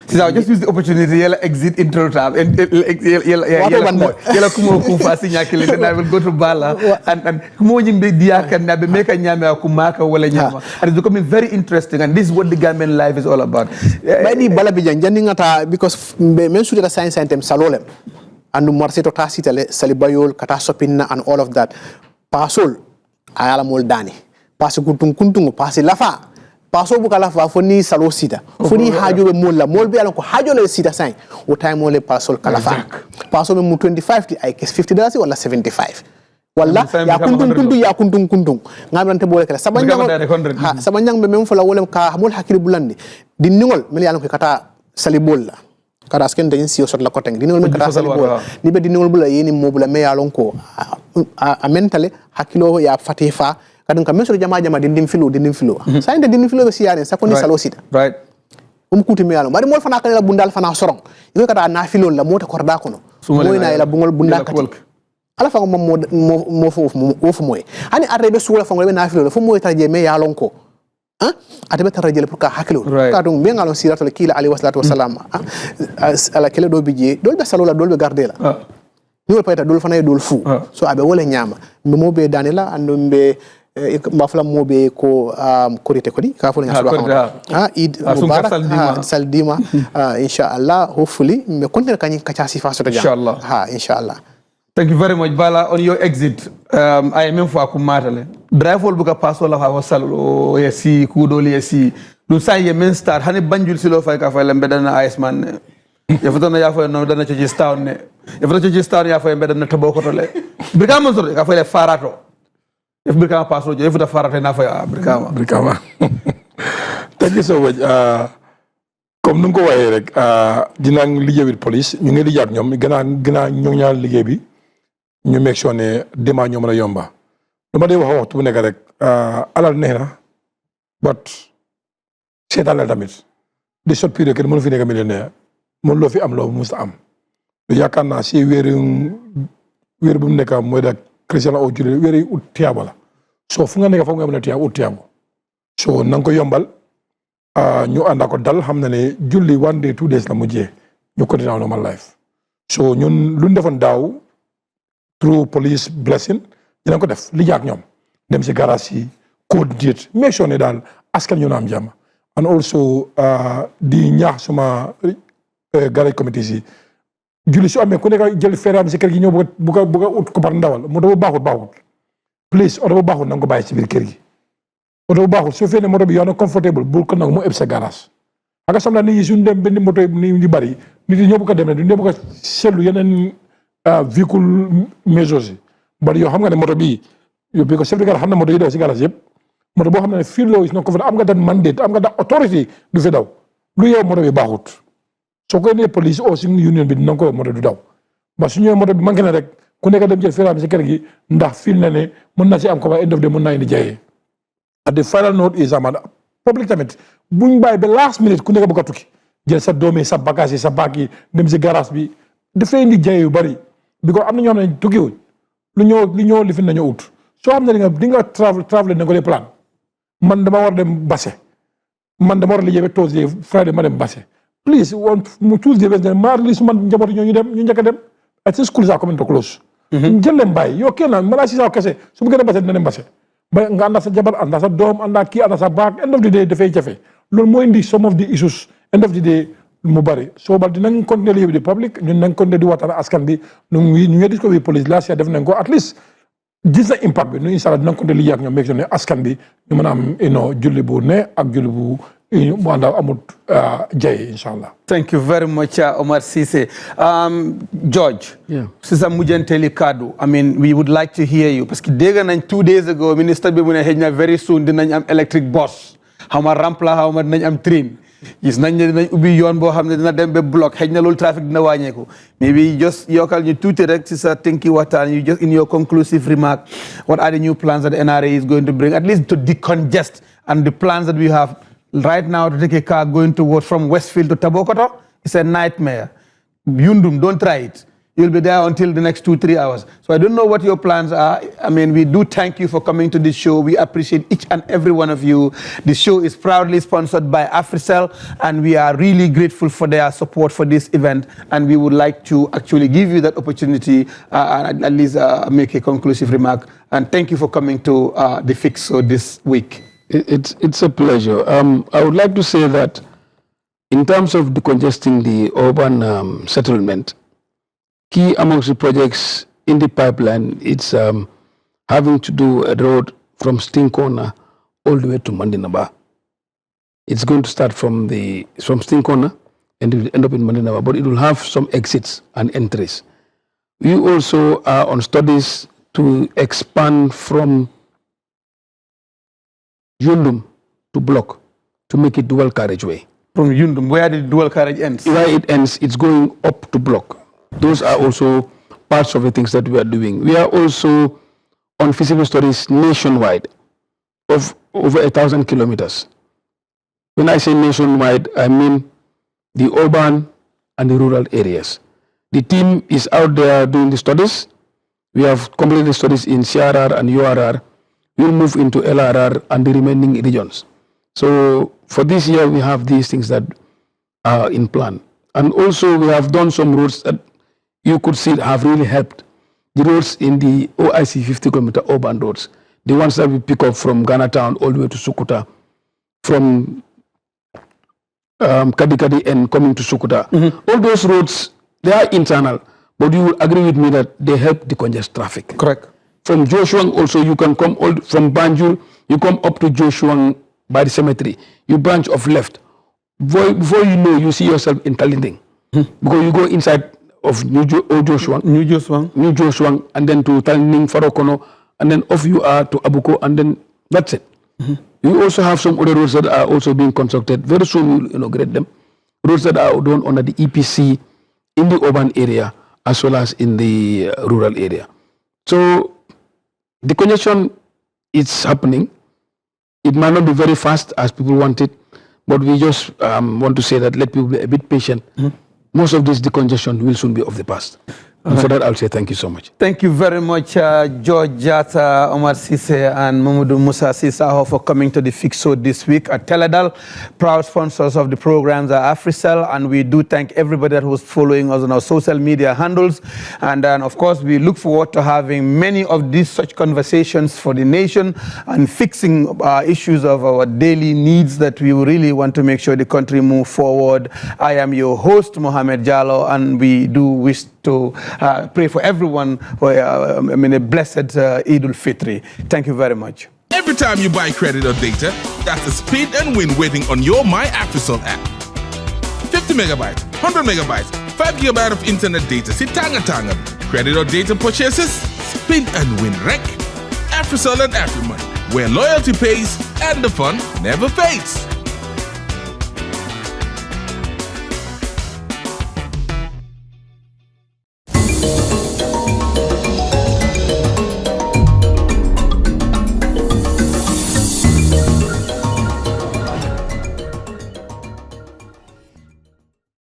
So I'll just use the opportunity yella exit intro tab and yella kumo kumfasi nyakile then I will go to Bala and kumo nyimbe diaka na be make nyame akumaka wala nyama and it's becoming very interesting and this is what the Gambian life is all about. Bani Bala bijan jandi ngata because men sude the science and salolem and marse to tasitale salibayol kata sopinna and all of that pasol ayala mol dani pasu kuntung pasi lafa paso buka lafa foni salo sita foni hajo be molla mol be alon ko hajo le sita sai o time mole pasol kalafa paso be mu 25 ay $50 wala 75 walla ya kuntung ngamrante bole kala sabanyang be mem fola wolem ka mol hakiri bulandi di ningol mel yalon ko kata salibol la kada asken dañ si sot la ko teng di ningol me kata salibol ni be di ningol bula yeni mo bula me yalon ko a mentale hakilo ya fatifa kadang ka mesoro jama dindim filo sa inde dindim filo be siyane sa ko ni salo sita right kuti me yalo bari mol fana kala bundal fana sorong iko kata na filo la mota korda kono moy na ila bungol bunda kati ala fa mo fofu moy ani arrebe suula fa ngol be na filo fo moy tarje me yalon ko atabe tarje pour ka hakilo ka donc be ngalon siratul kila ali wassalatu wassalam ala kele do bije dol be salo la dol be garde la ni wol payta dol fana dol fu so abe wala nyama be mo be danela ando be mafla mobe ko korite kodi ka fo Eid Mubarak saldima inshallah hopefully me kontel kany kacha sifa soto jam inshallah. Thank you very much, Bala. On your exit, I am in for Akumatale. Drive all buka pass all of our salo, yesi, kudoli, yesi. Do say ye men start, honey banjul silo fa ka fa lembe na Iceman. If you don't know, you know, then you town. If you just town, you have better than tobacco. Become a farato. If become a password, if the farato enough, become. Thank you so much. Comme nu ko waye rek dinañ liggéey with police ñu ngi liggéey ak ñom gëna ñu ñaan liggéey bi ñu make sure ne dema ñom la yomba dama day wax bu nek rek alal neena but seetal la tamit di short period kenn mënu fi nek millionnaire mën lo fi am lo musta am yaakaar naa si wéer bu mu nekk mooy da Christian la au julli wéeri ut tiyaaba la so fu nga nekk fa nga mën a tiyaaba ut tiyaaba so nanga ko yombal ñu ànda ko dal xam na ne julli 1 day 2 days la mujjee ñu continue normal life so ñun luñ defoon daaw through police blessing dinañ ko def li jaak ñoom dem si garage yi code diet make sure ne daal askan ñu na am jàmm and also di ñaax suma garage committees yi julli su amee ku nekk jël feeraam si kër gi ñëw bu ko ut ko par ndawal moto bu baaxut please oto bu baaxut na nga ko bàyyi si biir kër gi oto bu baaxul su fekkee ne moto bi yow na comfortable bul ko nag mu ëpp sa garage ak sam la nit yi suñu dem benn moto ni di bari nit yi ñoo bëgg a dem ne du ñoo bëgg a seetlu yeneen véhicule majors yi bari yow xam nga ne moto bii yow bi ko chef de garage xam na moto yi daw si garage yëpp moto boo xam ne fii loo is na comfortable am nga dan mandate am nga dan autorité du fi daw lu yow moto bi baaxut soo koy nee police aussi union bi dina ko moto du daw ba su ñëwee moto bi manqué na rek ku nekk dem jël feeraam si kër gi ndax fil na ne mën na si am ko ba end of day mën naa indi jayee at the final note is public tamit buñ bàyyi ba last minute ku nekk bëgg a tukki jël sa doom yi sa bagage yi sa baag yi dem si garage bi dafay indi jaye yu bari bi ko am na ñoo xam ne tukkiwuñ lu ñoo lifin nañu ut soo xam ne di nga travel na ko les plan man dama war dem Basse man dama war a liggéey ba Thursday Friday ma dem Basse please mu Tuesday Wednesday ma li su man njaboot ñu dem ñu njëkk a dem at the schools are coming to close jël leen bàyyi yow kenn malaa si saa kese su mu gën a Basse dina dem Basse ba nga ànda sa jabar ànda sa doom ànda kii ànda sa baag end of the day dafay jafe loolu moo indi some of the issues end of the day mu bari soo bal dinañ continuer li yëpp di public ñun nañ continuer di waxtaan askan bi ñu ngi dis ko bi police last year def nañ ko at least gis na impact bi ñu inshallah dinañ continuer li ak ñoom make sure ne askan bi ñu mën a am julli bu ne ak julli bu mu ànda amul jay inshallah. Thank you very much, Omar Cisse. George, Sisa Mujenteli Kadu, I mean, we would like to hear you. Because 2 days ago, Minister Bimune Hejna very soon dinañ electric bus. How much rampla, how much nañ am train. Gis nañ ne dinañ ubbi yoon boo xam ne dina dem ba block xëy na loolu trafic dina wàññeeku. Maybe just yokkal ñu tuuti rek ci sa tënki waxtaan you just in your conclusive remark, what are the new plans that the NRA is going to bring, at least to decongest, and the plans that we have right now to take a car going towards from Westfield to Tabokoto, it's a nightmare. Yundum, don't try it. You'll be there until the next 2-3 hours. So I don't know what your plans are. I mean, we do thank you for coming to this show. We appreciate each and every one of you. The show is proudly sponsored by Africell, and we are really grateful for their support for this event. And we would like to actually give you that opportunity and at least make a conclusive remark. And thank you for coming to The Fix Show this week. It's a pleasure. I would like to say that in terms of decongesting the urban settlement, key amongst the projects in the pipeline, it's having to do a road from Stinkona all the way to Mandinaba. It's going to start from Stinkona and it will end up in Mandinaba, but it will have some exits and entries. We also are on studies to expand from Yundum to Block to make it dual carriageway. From Yundum, where the dual carriage ends? Where it ends, it's going up to Block. Those are also parts of the things that we are doing. We are also on feasibility studies nationwide of over 1,000 kilometers. When I say nationwide, I mean the urban and the rural areas. The team is out there doing the studies. We have completed the studies in CRR and URR. We'll move into LRR and the remaining regions. So for this year, we have these things that are in plan. And also we have done some roads that you could see have really helped. The roads in the OIC 50 kilometer urban roads, the ones that we pick up from Ghana Town all the way to Sukuta, from Kadikadi and coming to Sukuta. All those roads, they are internal, but you will agree with me that they help decongest traffic. Correct. From Joshuang also, you can come from Banjul, you come up to Joshuang by the cemetery. You branch off left. Before you know, you see yourself in Talinding. Because you go inside of New Joshuang, and then to Talinding, Farokono, and then off you are to Abuko, and then that's it. You also have some other roads that are also being constructed. Very soon we will inaugurate them. Roads that are done under the EPC in the urban area as well as in the rural area. So the congestion is happening. It might not be very fast as people want it, but we just want to say that let people be a bit patient. Most of this decongestion will soon be of the past. And for that, I'll say thank you so much. Thank you very much, George Jata, Omar Sise, and Mamadou Musa Sisaho for coming to the Fix Show this week at Teledal. Proud sponsors of the programs are AfriCell, and we do thank everybody that was following us on our social media handles. And then, of course, we look forward to having many of these such conversations for the nation and fixing issues of our daily needs that we really want to make sure the country move forward. I am your host, Mohamed Jallow, and we do wish to pray for everyone for a blessed Eid al-Fitr. Thank you very much. Every time you buy credit or data, that's a speed and win waiting on your My AfriCell app. 50 megabytes, 100 megabytes, 5 gigabytes of internet data. Sitanga tanga. Credit or data purchases, speed and win rec. AfriCell and AfriMoney, where loyalty pays and the fun never fades.